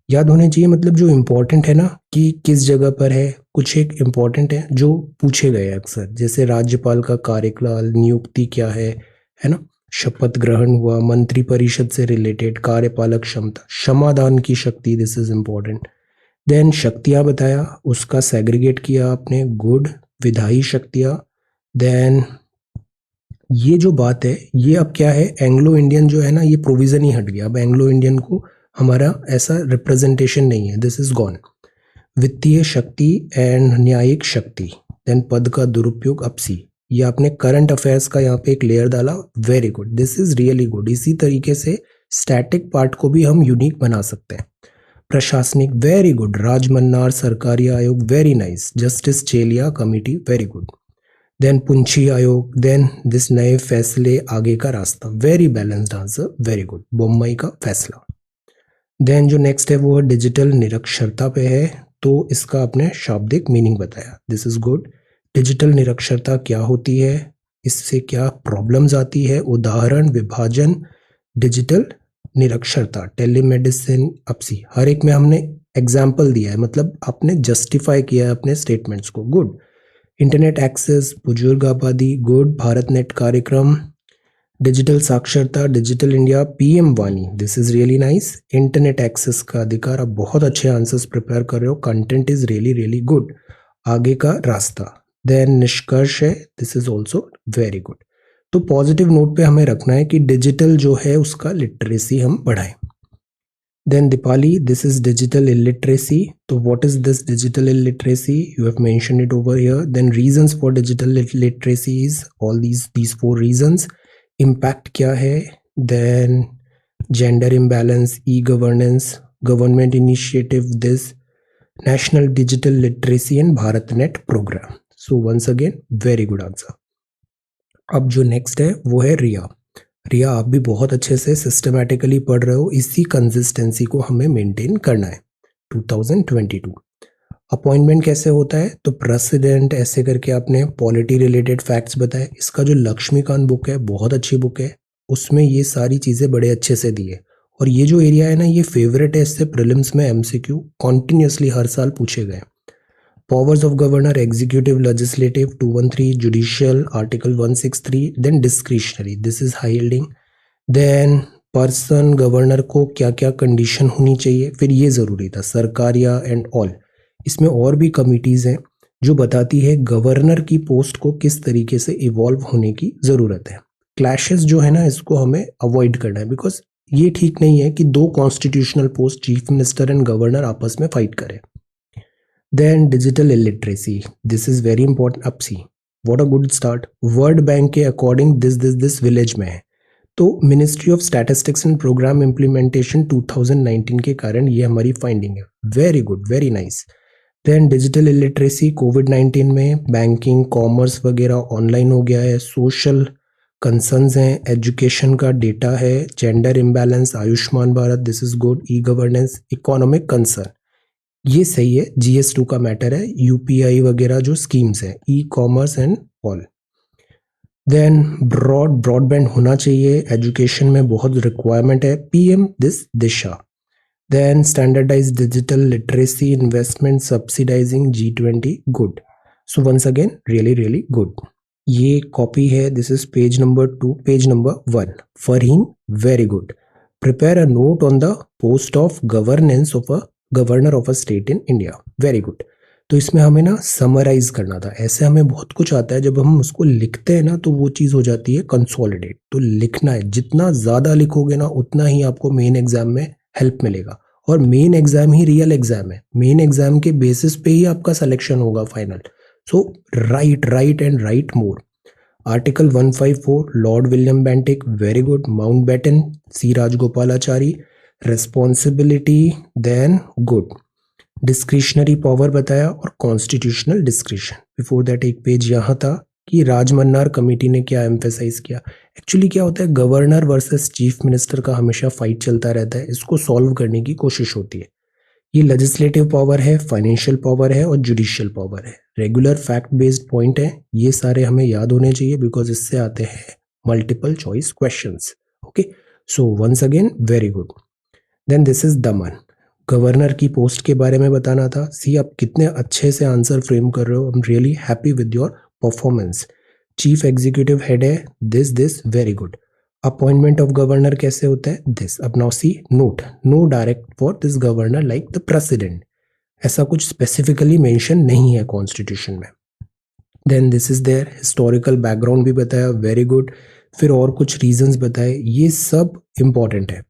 याद होने चाहिए मतलब जो इम्पोर्टेंट है ना, कि किस जगह पर है, कुछ एक इम्पोर्टेंट है जो पूछे गए अक्सर, जैसे राज्यपाल का कार्यकाल, नियुक्ति क्या है ना, शपथ ग्रहण हुआ, मंत्री परिषद से रिलेटेड, कार्यपालक क्षमता, क्षमादान की शक्ति, दिस इज इम्पोर्टेंट। देन शक्तियां बताया, उसका सेग्रीगेट किया आपने, गुड, विधायी शक्तियां। देन ये जो बात है, ये अब क्या है, एंग्लो इंडियन जो है ना, ये प्रोविजन ही हट गया। अब एंग्लो इंडियन को हमारा ऐसा रिप्रेजेंटेशन नहीं है, दिस इज गॉन। वित्तीय शक्ति एंड न्यायिक शक्ति, देन पद का दुरुपयोग, अपसी। ये आपने करंट अफेयर्स का यहाँ पे एक लेयर डाला, very good, this is really good. इसी तरीके से स्टैटिक पार्ट को भी हम यूनिक बना सकते हैं। प्रशासनिक, वेरी गुड, राजमन्नार सरकारी आयोग, very nice, justice Chelliah committee, very good. Then Punchhi आयोग, देन दिस नए फैसले, आगे का रास्ता, very balanced answer, very good, Bommai का फैसला। देन जो नेक्स्ट है वो डिजिटल निरक्षरता पे है, तो इसका आपने शाब्दिक मीनिंग बताया, दिस इज गुड। डिजिटल निरक्षरता क्या होती है, इससे क्या प्रॉब्लम्स आती है, उदाहरण, विभाजन, डिजिटल निरक्षरता, टेलीमेडिसिन, अपसी। हर एक में हमने एग्जाम्पल दिया है, मतलब आपने जस्टिफाई किया है अपने स्टेटमेंट्स को, गुड। इंटरनेट एक्सेस, बुजुर्ग आबादी, गुड। भारत नेट कार्यक्रम, डिजिटल साक्षरता, डिजिटल इंडिया, पीएम वानी, this is really nice. Internet access का अधिकार, आप बहुत अच्छे आंसर्स प्रिपेयर कर रहे हो, कंटेंट इज रियली गुड। आगे का रास्ता, देन निष्कर्ष है, this is also very good. तो पॉजिटिव नोट पे हमें रखना है कि डिजिटल जो है उसका लिटरेसी हम बढ़ाएं। Then Deepali, this is digital illiteracy, तो what is this digital illiteracy, you have mentioned it over here. Then reasons for digital literacy is all these 4 reasons. Impact क्या है, then gender imbalance, e governance, government initiative, this national digital literacy and Bharat net programme. So once again very good answer. अब जो next है वो है रिया। रिया, आप भी बहुत अच्छे से सिस्टमैटिकली पढ़ रहे हो, इसी कंसिस्टेंसी को हमें मेंटेन करना है। 2022 अपॉइंटमेंट कैसे होता है, तो प्रेसिडेंट, ऐसे करके आपने पॉलिटी रिलेटेड फैक्ट्स बताए। इसका जो लक्ष्मीकांत बुक है, बहुत अच्छी बुक है, उसमें ये सारी चीज़ें बड़े अच्छे से दी है। और ये जो एरिया है ना, ये फेवरेट है, इससे प्रीलिम्स में एमसीक्यू कॉन्टिन्यूसली हर साल पूछे गए। Powers of governor, executive, legislative, 213, judicial, article 163, then discretionary, this is high yielding. Then person, governor को क्या क्या कंडीशन होनी चाहिए, फिर ये ज़रूरी था, सरकारिया एंड ऑल। इसमें और भी कमिटीज़ हैं जो बताती है गवर्नर की पोस्ट को किस तरीके से इवॉल्व होने की ज़रूरत है। क्लैशेस जो है ना, इसको हमें अवॉइड करना है, बिकॉज ये ठीक नहीं है कि 2 constitutional post, chief minister and governor, आपस में फाइट करें। Then digital illiteracy, this is very important, अपसी, what a good start. World bank के अकॉर्डिंग दिस विलेज में है, तो ministry of statistics and programme implementation 2019 के कारण ये हमारी फाइंडिंग है, very good, very nice. Then digital illiteracy, कोविड-19 में बैंकिंग, कॉमर्स वगैरह ऑनलाइन हो गया है, सोशल कंसर्न्स हैं, एजुकेशन का डेटा है, gender imbalance, Ayushman Bharat, this is good, e governance, economic concern, ये सही है, GS2 का मैटर है, UPI वगैरह जो स्कीम्स हैं, e commerce and all. Then broadband होना चाहिए, एजुकेशन में बहुत रिक्वायरमेंट है, PM दिशा। Then standardise digital literacy investment subsidising G20, good. So once again really really good. ये कॉपी है, this is page number 2, page number 1। Farheen, very good. Prepare a note on the post of governance of a governor of a state in India, very good. तो इसमें हमें ना summarise करना था, ऐसे हमें बहुत कुछ आता है, जब हम उसको लिखते हैं ना तो वो चीज़ हो जाती है कंसोलिडेट। तो लिखना है, जितना ज़्यादा लिखोगे ना उतना ही आपको मेन एग्जाम में हेल्प मिलेगा, और मेन एग्जाम ही रियल एग्जाम है, मेन एग्जाम के बेसिस पे ही आपका सिलेक्शन होगा final. So write and write more. Article 154, Lord William Bentinck, very good. Mountbatten, C Rajagopalachari, responsibility, then good. Discretionary power बताया और कॉन्स्टिट्यूशनल डिस्क्रिशन। बिफोर दैट एक पेज यहाँ था कि राजमन्नार कमेटी ने क्या एम्फेसाइज किया। एक्चुअली क्या होता है, गवर्नर वर्सेस चीफ मिनिस्टर का हमेशा फाइट चलता रहता है, इसको सॉल्व करने की कोशिश होती है। ये लेजिस्लेटिव पावर है, फाइनेंशियल पावर है और जुडिशियल पावर है। रेगुलर फैक्ट बेस्ड पॉइंट है, ये सारे हमें याद होने चाहिए बिकॉज इससे आते हैं multiple choice questions. Okay, so once again very good. Then this is Daman, governor की पोस्ट के बारे में बताना था। सी आप कितने अच्छे से आंसर फ्रेम कर रहे हो, I am really happy with your performance. Chief executive head है, this very good. Appointment of governor कैसे होता है, दिस। अब now see note, no direct for this governor like the president, ऐसा कुछ स्पेसिफिकली मेंशन नहीं है कॉन्स्टिट्यूशन में। Then this is there, historical background भी बताया, वेरी गुड। फिर और कुछ रीजंस बताए, ये सब इंपॉर्टेंट है।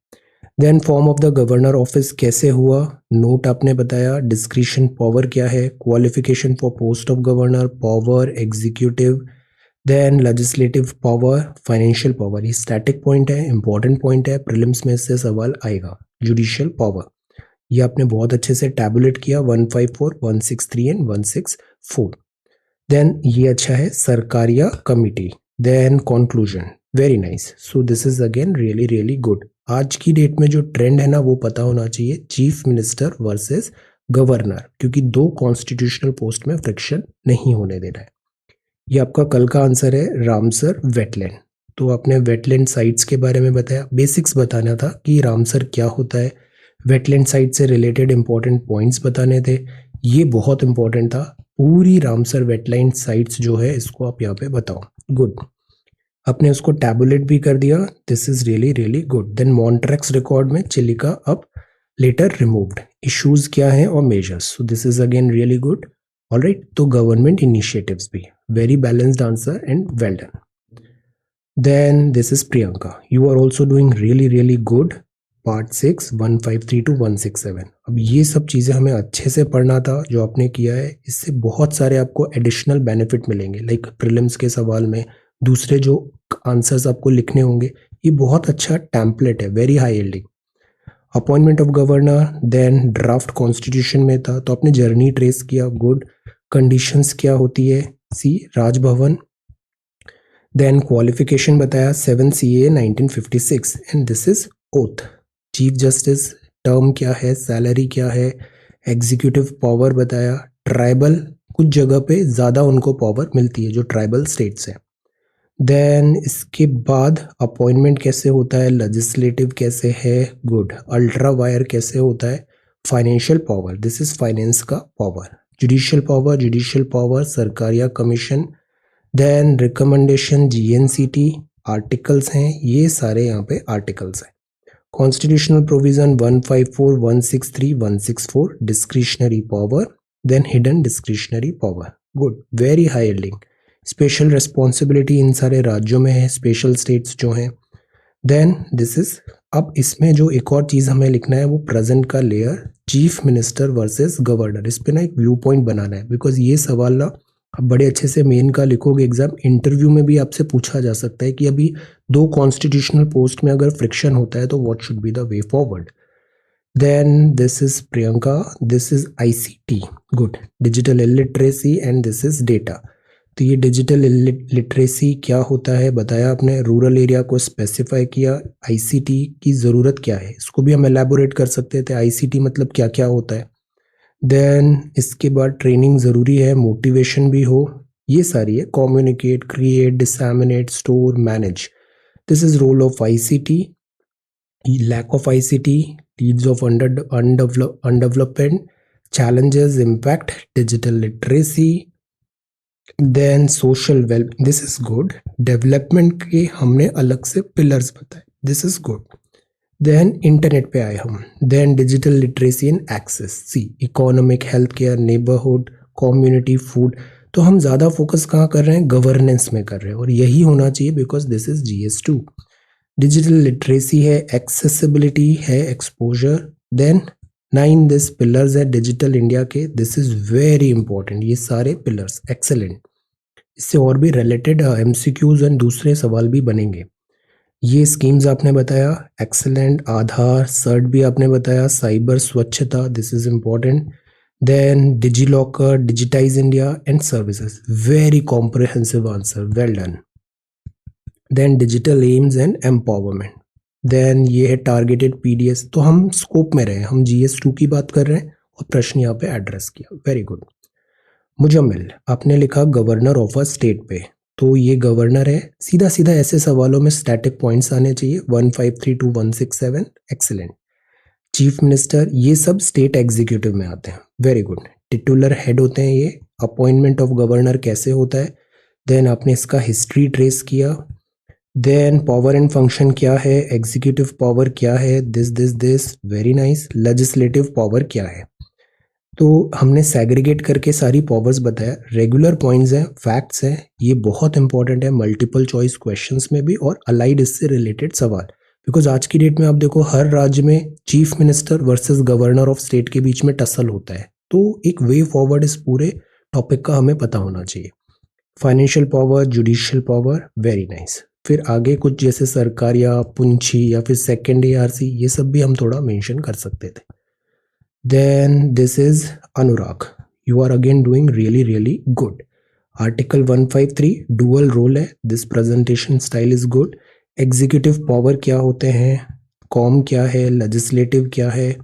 Then form of the governor office कैसे हुआ, नोट आपने बताया। डिस्क्रिशन पावर क्या है, qualification for post of governor, power executive, then legislative power, financial power, ये स्टैटिक पॉइंट है, इंपॉर्टेंट पॉइंट है, प्रीलिम्स में इससे सवाल आएगा। जुडिशियल पावर, ये आपने बहुत अच्छे से टैबुलेट किया, 154, 163 एंड 164। देन ये अच्छा है, Sarkaria committee. Then conclusion, very nice. So this is again really really good. आज की डेट में जो ट्रेंड है ना वो पता होना चाहिए, चीफ मिनिस्टर वर्सेस गवर्नर, क्योंकि दो कॉन्स्टिट्यूशनल पोस्ट में फ्रिक्शन नहीं होने देना है। ये आपका कल का आंसर है, रामसर वेटलैंड। तो आपने वेटलैंड साइट्स के बारे में बताया, बेसिक्स बताना था कि रामसर क्या होता है, वेटलैंड साइट से रिलेटेड इंपॉर्टेंट पॉइंट्स बताने थे, ये बहुत इंपॉर्टेंट था। पूरी रामसर वेटलैंड साइट्स जो है इसको आप यहाँ पे बताओ, गुड। आपने उसको टैबुलेट भी कर दिया, this is really really good. Then Montreux record में चिलिका अब लेटर रिमूव्ड, इश्यूज क्या हैं और measures, so this is again really good. Alright, तो गवर्नमेंट इनिशिएटिव्स भी, very balanced answer and well done. Then this is Priyanka, you are also doing really really good. Part 6, 153 to 167। अब ये सब चीज़ें हमें अच्छे से पढ़ना था जो आपने किया है, इससे बहुत सारे आपको एडिशनल बेनिफिट मिलेंगे, लाइक प्रीलिम्स के सवाल में दूसरे जो आंसर्स आपको लिखने होंगे, ये बहुत अच्छा टेम्पलेट है, very high yielding. Appointment of governor, then draft constitution में था तो आपने जर्नी ट्रेस किया, गुड। कंडीशंस क्या होती है, सी राजभवन। देन क्वालिफिकेशन बताया, 7 CA 1956 and this is oath. Chief justice term क्या है, सैलरी क्या है, एग्जीक्यूटिव पावर बताया। ट्राइबल, कुछ जगह पे ज़्यादा उनको पावर मिलती है जो ट्राइबल स्टेट्स हैं। देन इसके बाद अपॉइंटमेंट कैसे होता है, लेजिस्लेटिव कैसे है, गुड। अल्ट्रा वायर कैसे होता है, financial power, this is finance का power. Judicial power Sarkaria commission. Then recommendation GNCT, articles हैं, ये सारे यहाँ पे आर्टिकल्स हैं। Constitutional provision 154, 163, 164, discretionary power, then hidden discretionary power, good, very high yielding. Special responsibility इन सारे राज्यों में है, स्पेशल स्टेट्स जो हैं। देन दिस इज, अब इसमें जो एक और चीज़ हमें लिखना है वो प्रेजेंट का layer, chief minister versus governor, इस पे ना एक व्यू पॉइंट बनाना है, बिकॉज ये सवाल ना आप बड़े अच्छे से मेन का लिखोगे, एग्जाम इंटरव्यू में भी आपसे पूछा जा सकता है कि अभी दो कॉन्स्टिट्यूशनल पोस्ट में अगर फ्रिक्शन होता है तो what should be the way forward. Then this is Priyanka, this is ICT, good, digital illiteracy and this is data. तो ये डिजिटल लिटरेसी क्या होता है बताया आपने, रूरल एरिया को स्पेसिफाई किया, आईसीटी की ज़रूरत क्या है इसको भी हम एलैबोरेट कर सकते थे, आईसीटी मतलब क्या क्या होता है। देन इसके बाद ट्रेनिंग ज़रूरी है, मोटिवेशन भी हो, ये सारी है, communicate, create, disseminate, store, manage, this is role of ICT. Lack of ICT leads of undevelopment, challenges impact digital literacy, then social well, this is good, development के हमने अलग से पिलर्स बताए, this is good. Then internet पे आए हम, then digital literacy and access, see economic, health care, neighbourhood, community, food. तो हम ज़्यादा फोकस कहाँ कर रहे हैं, गवर्नेंस में कर रहे हैं, और यही होना चाहिए because this is GS2। Digital literacy है, एक्सेसिबिलिटी है, एक्सपोजर, देन 9 दिस पिलर्स है डिजिटल इंडिया के, दिस इज वेरी इंपॉर्टेंट, ये सारे पिलर्स एक्सेलेंट। इससे और भी रिलेटेड MCQs एंड दूसरे सवाल भी बनेंगे। ये स्कीम्स आपने बताया, एक्सेलेंट, आधार, सर्ट भी आपने बताया, साइबर स्वच्छता, this is important, then DigiLocker, digitize India and services, very comprehensive answer, well done. Then digital aims and empowerment, then ये है टारगेटेड PDS, तो हम स्कोप में रहे, हम GS2 की बात कर रहे हैं और प्रश्न यहाँ पे एड्रेस किया, वेरी गुड। मुजम्मिल, आपने लिखा गवर्नर ऑफ अ स्टेट पे, तो ये गवर्नर है, सीधा सीधा ऐसे सवालों में स्टैटिक पॉइंट्स आने चाहिए, 153 to 167, एक्सीलेंट। चीफ मिनिस्टर, ये सब स्टेट एग्जीक्यूटिव में आते हैं, वेरी गुड। टिटुलर हेड होते हैं ये, अपॉइंटमेंट ऑफ गवर्नर कैसे होता है, देन आपने इसका हिस्ट्री ट्रेस किया, देन पावर एंड फंक्शन क्या है, एग्जीक्यूटिव पावर क्या है, this, very nice. Legislative power क्या है, तो हमने सेग्रीगेट करके सारी पावर्स बताया, रेगुलर पॉइंट्स हैं, फैक्ट्स हैं, ये बहुत इंपॉर्टेंट है मल्टीपल चॉइस क्वेश्चंस में भी और अलाइड इससे रिलेटेड सवाल, बिकॉज आज की डेट में आप देखो हर राज्य में chief minister versus governor of state के बीच में टसल होता है, तो एक वे फॉरवर्ड इस पूरे टॉपिक का हमें पता होना चाहिए। Financial power, judicial power, very nice. फिर आगे कुछ जैसे सरकार या पुंछी या फिर सेकेंड ARC, ये सब भी हम थोड़ा मेंशन कर सकते थे। Then this is Anurag. You are again doing really good. Article 153 dual role है. This presentation style is good. Executive power क्या होते हैं, कॉम क्या है, लेजिस्लेटिव क्या है,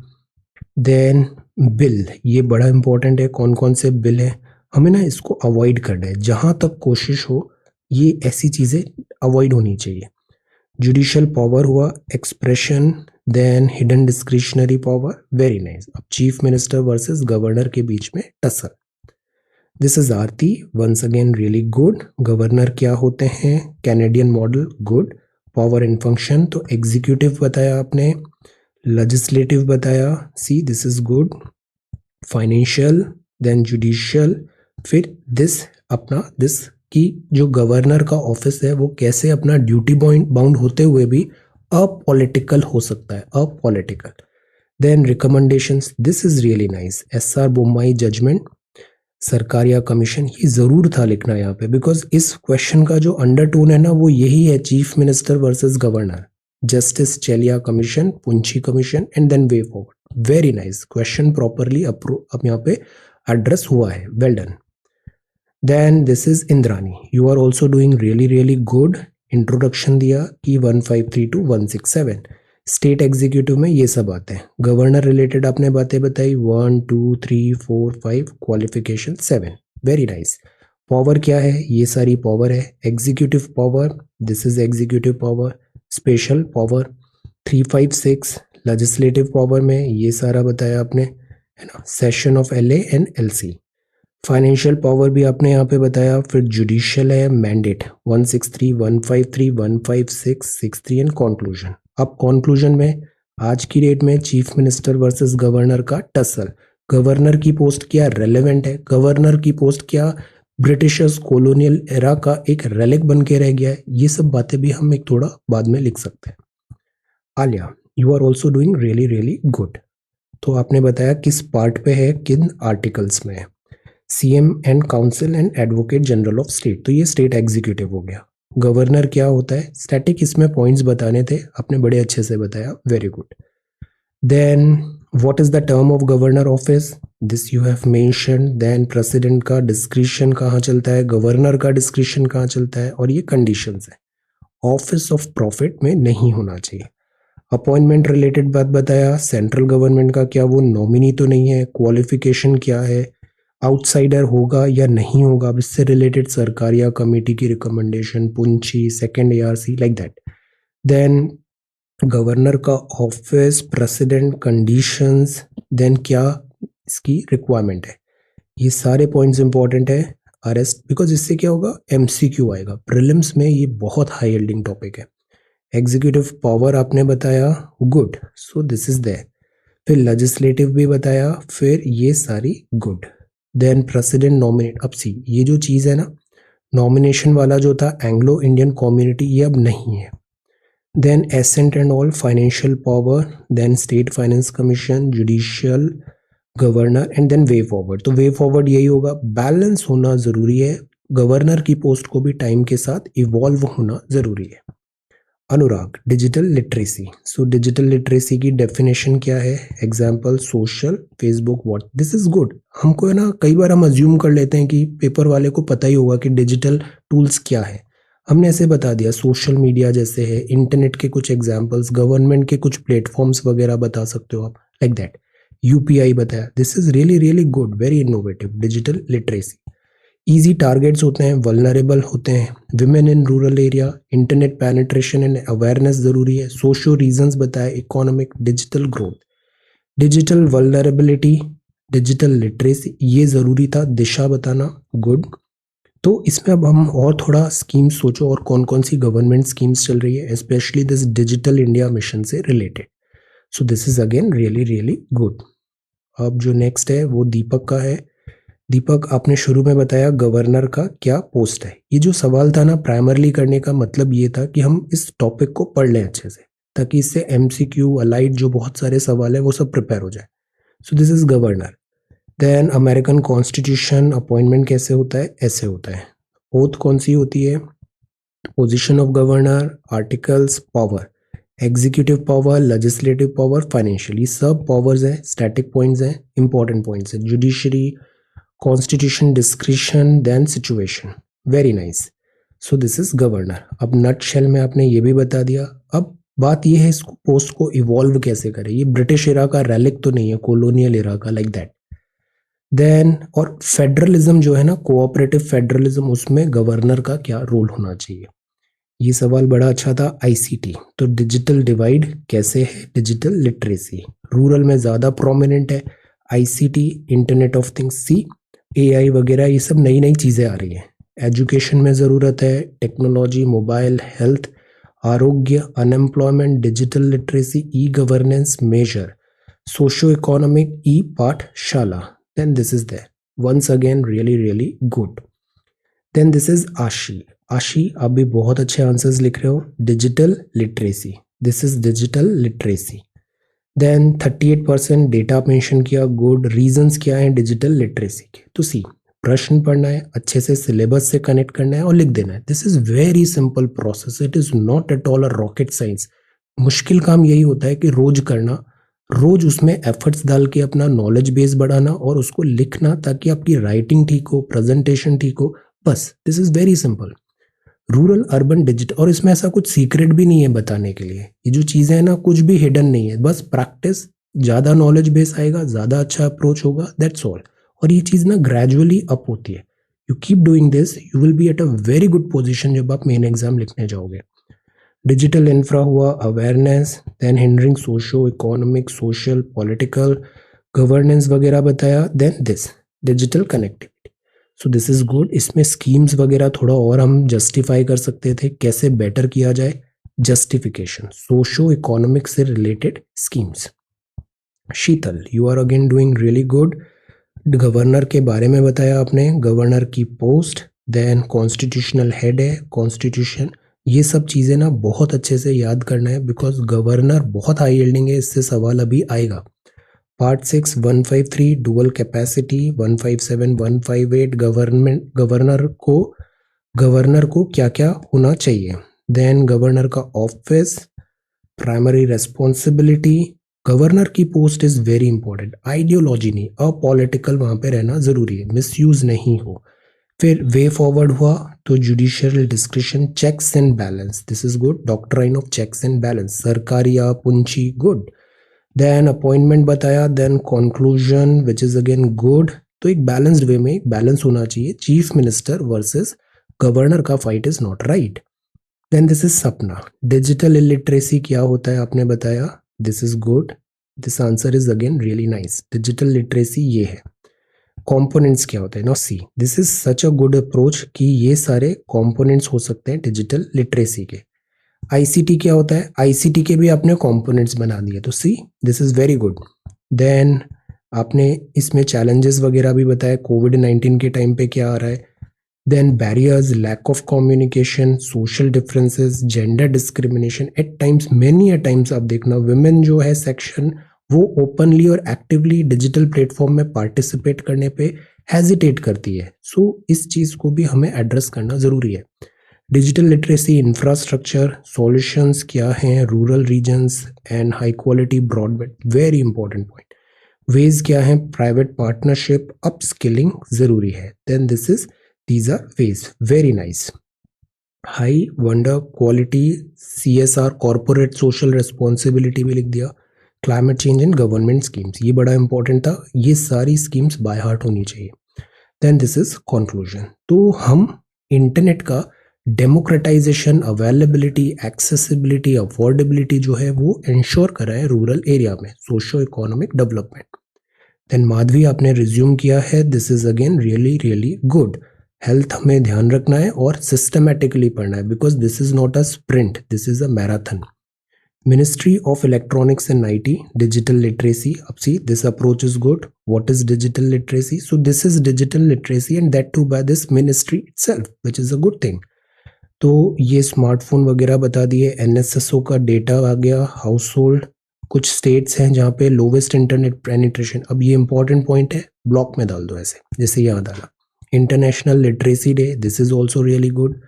देन बिल, ये बड़ा इंपॉर्टेंट है, कौन कौन से बिल है, हमें ना इसको अवॉइड करना है, जहाँ तक कोशिश हो ये ऐसी चीज़ें अवॉइड होनी चाहिए। जुडिशियल पावर हुआ, expression, then hidden discretionary power, very nice. अब चीफ मिनिस्टर वर्सेस गवर्नर के बीच में tussle, this is Aarti, once again really good. Governor क्या होते हैं, Canadian model, good. Power and function, तो एग्जीक्यूटिव बताया आपने, लेजिस्लेटिव बताया, see this is good. Financial, then judicial, फिर दिस अपना दिस कि जो गवर्नर का ऑफिस है वो कैसे अपना ड्यूटी बाउंड होते हुए भी अपॉलिटिकल हो सकता है, apolitical. Then recommendations, this is really nice. SR Bommai judgment, सरकार या कमीशन, ये जरूर था लिखना यहाँ पे, बिकॉज इस क्वेश्चन का जो अंडरटोन है ना वो यही है, chief minister versus governor, justice Chelliah commission, Punchhi commission and then way forward, very nice. Question properly अब यहाँ पे एड्रेस हुआ है, well done. Then this is Indrani, you are also doing really good. Introduction दिया कि 153 to 167, स्टेट एग्जीक्यूटिव में ये सब आते हैं, गवर्नर रिलेटेड आपने बातें बताई, 1 2 3 4 5, क्वालिफिकेशन 7, वेरी नाइस। पावर क्या है, ये सारी पावर है, executive power, this is executive power, special power 3 5 6, legislative power में ये सारा बताया आपने, है ना, session of LA and LC। Financial power भी आपने यहाँ पे बताया, फिर जुडिशियल है, मैंडेट 163 153 156 63 एंड कंक्लूजन। अब कंक्लूजन में आज की डेट में चीफ मिनिस्टर वर्सेस गवर्नर का टसल, गवर्नर की पोस्ट क्या रेलेवेंट है, गवर्नर की पोस्ट क्या ब्रिटिशर्स कॉलोनियल एरा का एक रेलिक बन के रह गया है, ये सब बातें भी हम एक थोड़ा बाद में लिख सकते हैं। Alia, you are also doing really good. तो आपने बताया किस पार्ट पे है, किन आर्टिकल्स में है, CM and council and advocate general of state, तो ये स्टेट एग्जीक्यूटिव हो गया। गवर्नर क्या होता है, स्टैटिक इसमें पॉइंट्स बताने थे, आपने बड़े अच्छे से बताया, very good. Then what is the term of governor office, this you have mention. Then president का डिस्क्रिशन कहाँ चलता है, गवर्नर का डिस्क्रिशन कहाँ चलता है, और ये कंडीशंस है। ऑफिस ऑफ प्रॉफिट में नहीं होना चाहिए। अपॉइंटमेंट रिलेटेड बात बताया, सेंट्रल गवर्नमेंट का क्या वो नॉमिनी तो नहीं है, क्वालिफिकेशन क्या है, आउटसाइडर होगा या नहीं होगा, अब इससे रिलेटेड सरकार या कमेटी की recommendation, Punchhi, second ARC, like that. Then governor का ऑफिस, प्रेसिडेंट, कंडीशंस, देन क्या इसकी रिक्वायरमेंट है, ये सारे पॉइंट्स इंपॉर्टेंट है। अरेस्ट, बिकॉज इससे क्या होगा, एमसीक्यू आएगा प्रीलिम्स में, ये बहुत हाई यील्डिंग टॉपिक है। एग्जीक्यूटिव पावर आपने बताया, good, so this is there. फिर लेजिस्लेटिव भी बताया, फिर ये सारी गुड। देन प्रेसिडेंट नॉमिनेट, अब सी ये जो चीज़ है ना, नॉमिनेशन वाला जो था एंग्लो इंडियन कम्युनिटी, ये अब नहीं है। Then assent and all, financial power, then state finance commission, judicial, governor, and then way forward. तो वे फॉरवर्ड यही होगा, बैलेंस होना जरूरी है, गवर्नर की पोस्ट को भी टाइम के साथ इवॉल्व होना जरूरी है। Anurag, digital literacy. So digital literacy की डेफिनेशन क्या है, example social, Facebook, what, this is good. हमको है ना, कई बार हम अज्यूम कर लेते हैं कि पेपर वाले को पता ही होगा कि डिजिटल टूल्स क्या है, हमने ऐसे बता दिया, सोशल मीडिया जैसे है, इंटरनेट के कुछ एग्जाम्पल्स, गवर्नमेंट के कुछ प्लेटफॉर्म्स वगैरह बता सकते हो आप, लाइक दैट। यूपीआई बताया, this is really really good, very innovative, digital literacy. Easy targets होते हैं, वल्नरेबल होते हैं, women in rural area, internet penetration and awareness जरूरी है, सोशो रीजंस बताए, economic, digital growth, digital vulnerability, digital literacy, ये जरूरी था, दिशा बताना, गुड। तो इसमें अब हम और थोड़ा स्कीम्स सोचो, और कौन कौन सी गवर्नमेंट स्कीम्स चल रही है, specially this digital India mission से related. So this is again really really good. अब जो नेक्स्ट है वो दीपक का है। दीपक, आपने शुरू में बताया गवर्नर का क्या पोस्ट है। ये जो सवाल था ना, प्राइमरली करने का मतलब ये था कि हम इस टॉपिक को पढ़ लें अच्छे से, ताकि इससे एमसीक्यू अलाइड जो बहुत सारे सवाल है वो सब प्रिपेयर हो जाए। So this is governor. Then American constitution, appointment कैसे होता है, ऐसे होता है। ओथ कौन सी होती है, position of governor, articles, power, executive power, legislative power, financial, ये सब पावर्स हैं, स्टैटिक पॉइंट्स हैं, इंपॉर्टेंट पॉइंट्स हैं। Judiciary, constitution, discretion, then situation, very nice. So this is governor. अब नट शेल में आपने ये भी बता दिया। अब बात ये है, इस पोस्ट को इवॉल्व कैसे करें, ये ब्रिटिश एरा का रैलिक तो नहीं है, कॉलोनियल एरा का, लाइक दैट। देन और फेडरलिज्म जो है ना, कोऑपरेटिव फेडरलिज्म, उसमें गवर्नर का क्या रोल होना चाहिए, ये सवाल बड़ा अच्छा था। आईसीटी, तो डिजिटल डिवाइड कैसे है, डिजिटल लिटरेसी, रूरल में ज्यादा प्रोमिनेंट है, ICT, internet of things, see AI वगैरह, ये सब नई नई चीजें आ रही हैं। एजुकेशन में जरूरत है, टेक्नोलॉजी, मोबाइल, हेल्थ, आरोग्य, unemployment, digital literacy, e governance measure, socio economic, e पाठशाला, then this is there. Once again really really good. Then this is Ashi. Ashi, आप भी बहुत अच्छे आंसर्स लिख रहे हो, digital literacy, this is digital literacy. Then 38% data mention किया, good. Reasons क्या है डिजिटल लिटरेसी के, तो सी प्रश्न पढ़ना है, अच्छे से सिलेबस से कनेक्ट करना है और लिख देना है। This is very simple process, it is not at all a rocket science. मुश्किल काम यही होता है कि रोज करना, रोज उसमें एफर्ट्स डाल के अपना नॉलेज बेस बढ़ाना और उसको लिखना, ताकि आपकी राइटिंग ठीक हो, प्रेजेंटेशन ठीक हो, बस। This is very simple. Rural urban digital, और इसमें ऐसा कुछ सीक्रेट भी नहीं है बताने के लिए, ये जो चीजें हैं ना, कुछ भी हिडन नहीं है, बस प्रैक्टिस, ज्यादा नॉलेज बेस आएगा, ज्यादा अच्छा अप्रोच होगा, दैट्स ऑल। और ये चीज ना ग्रेजुअली अप होती है, you keep doing this, you will be at a very good position जब आप मेन एग्जाम लिखने जाओगे। डिजिटल इंफ्रा हुआ, awareness, then hindering socio economic, social, political, governance वगैरह बताया, then this digital connectivity. So this is good. इसमें schemes वगैरह थोड़ा और हम जस्टिफाई कर सकते थे, कैसे बेटर किया जाए, जस्टिफिकेशन, सोशो इकोनॉमिक से related schemes. Sheetal, you are again doing really good. Governor के बारे में बताया आपने, गवर्नर की पोस्ट, देन कॉन्स्टिट्यूशनल हेड है, कॉन्स्टिट्यूशन, ये सब चीज़ें ना बहुत अच्छे से याद करना है, बिकॉज गवर्नर बहुत हाई यील्डिंग है, इससे सवाल अभी आएगा। पार्ट 6 153 डुअल कैपेसिटी, 157 158 गवर्नर को क्या क्या होना चाहिए। देन गवर्नर का ऑफिस, प्राइमरी रेस्पॉन्सिबिलिटी, गवर्नर की post is very important, ideology नहीं, अपॉलिटिकल वहां पे रहना जरूरी है, मिसयूज नहीं हो। फिर वे फॉरवर्ड हुआ तो judicial discretion, checks and balance, this is good, doctrine of checks and balance, Sarkaria Punchhi, good. Then appointment बताया, then conclusion which is again good. तो एक बैलेंस्ड वे में एक बैलेंस होना चाहिए, चीफ मिनिस्टर वर्सेस गवर्नर का fight is not right. Then this is Sapna, digital illiteracy क्या होता है आपने बताया, this is good, this answer is again really nice, digital literacy ये है। कंपोनेंट्स क्या होते हैं, no see, this is such a good approach कि ये सारे कंपोनेंट्स हो सकते हैं डिजिटल लिटरेसी के। आईसीटी क्या होता है, आईसीटी के भी आपने कंपोनेंट्स बना दिए, तो see this is very good. Then आपने इसमें चैलेंजेस वगैरह भी बताया, कोविड-19 के टाइम पे क्या आ रहा है। Then barriers, lack of communication, social differences, gender discrimination, at times, many a times आप देखना वुमेन जो है सेक्शन वो ओपनली और एक्टिवली डिजिटल प्लेटफॉर्म में पार्टिसिपेट करने पे हेजिटेट करती है। सो इस चीज को भी हमें एड्रेस करना जरूरी है। डिजिटल लिटरेसी, इंफ्रास्ट्रक्चर, सॉल्यूशंस क्या हैं, rural regions and high quality broadband, very important point. Ways क्या है, प्राइवेट पार्टनरशिप, अपस्किलिंग जरूरी है। Then this is, these are ways, very nice. High wonder quality, CSR, corporate social responsibility भी लिख दिया। Climate change and government schemes, ये बड़ा important था, ये सारी स्कीम्स बाय हार्ट होनी चाहिए। Then this is conclusion. तो हम इंटरनेट का डेमोक्रेटाइजेशन, अवेलेबिलिटी, एक्सेसिबिलिटी, अफोर्डेबिलिटी जो है वो इंश्योर कर रहा है रूरल एरिया में, socio economic development. Then Madhavi आपने रिज्यूम किया है, this is again really really good. Health हमें ध्यान रखना है और सिस्टमेटिकली पढ़ना है, because this is not a sprint, this is a marathon. Ministry of Electronics and IT, digital literacy. Up see, this approach is good. What is digital literacy? So this is digital literacy and that too by this ministry itself, which is a good thing. तो ये smartphone वगैरह बता दिए, NSSO का data आ गया, house hold, कुछ states हैं जहाँ पे लोवेस्ट इंटरनेट पेनिट्रेशन। अब ये इंपॉर्टेंट पॉइंट है, ब्लॉक में डाल दो ऐसे जैसे यहाँ डाला। International literacy day, this is also really good.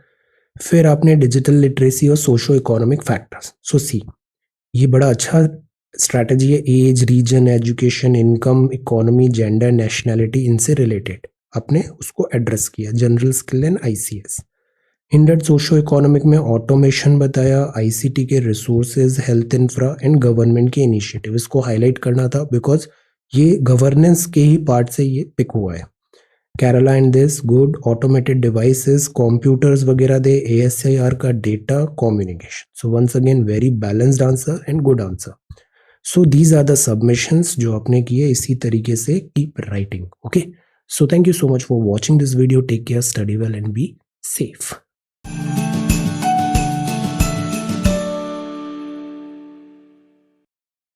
फिर आपने डिजिटल लिटरेसी और socio economic factors, so see ये बड़ा अच्छा स्ट्रैटेजी है, age, region, education, income, economy, gender, nationality, इनसे रिलेटेड आपने उसको एड्रेस किया। General skill and ICS। Hindered socio economic में ऑटोमेशन बताया, ICT के resources, health infra and government के इनिशिएटिव, इसको हाईलाइट करना था बिकॉज ये गवर्नेंस के ही पार्ट से ये पिक हुआ है। Kerala and this good, automated devices, computers वगैरह दे, ASIR का data, communication. So once again very balanced answer and good answer. So these are the submissions जो आपने किए, इसी तरीके से keep writing. Okay, so thank you so much for watching this video, take care, study well and be safe.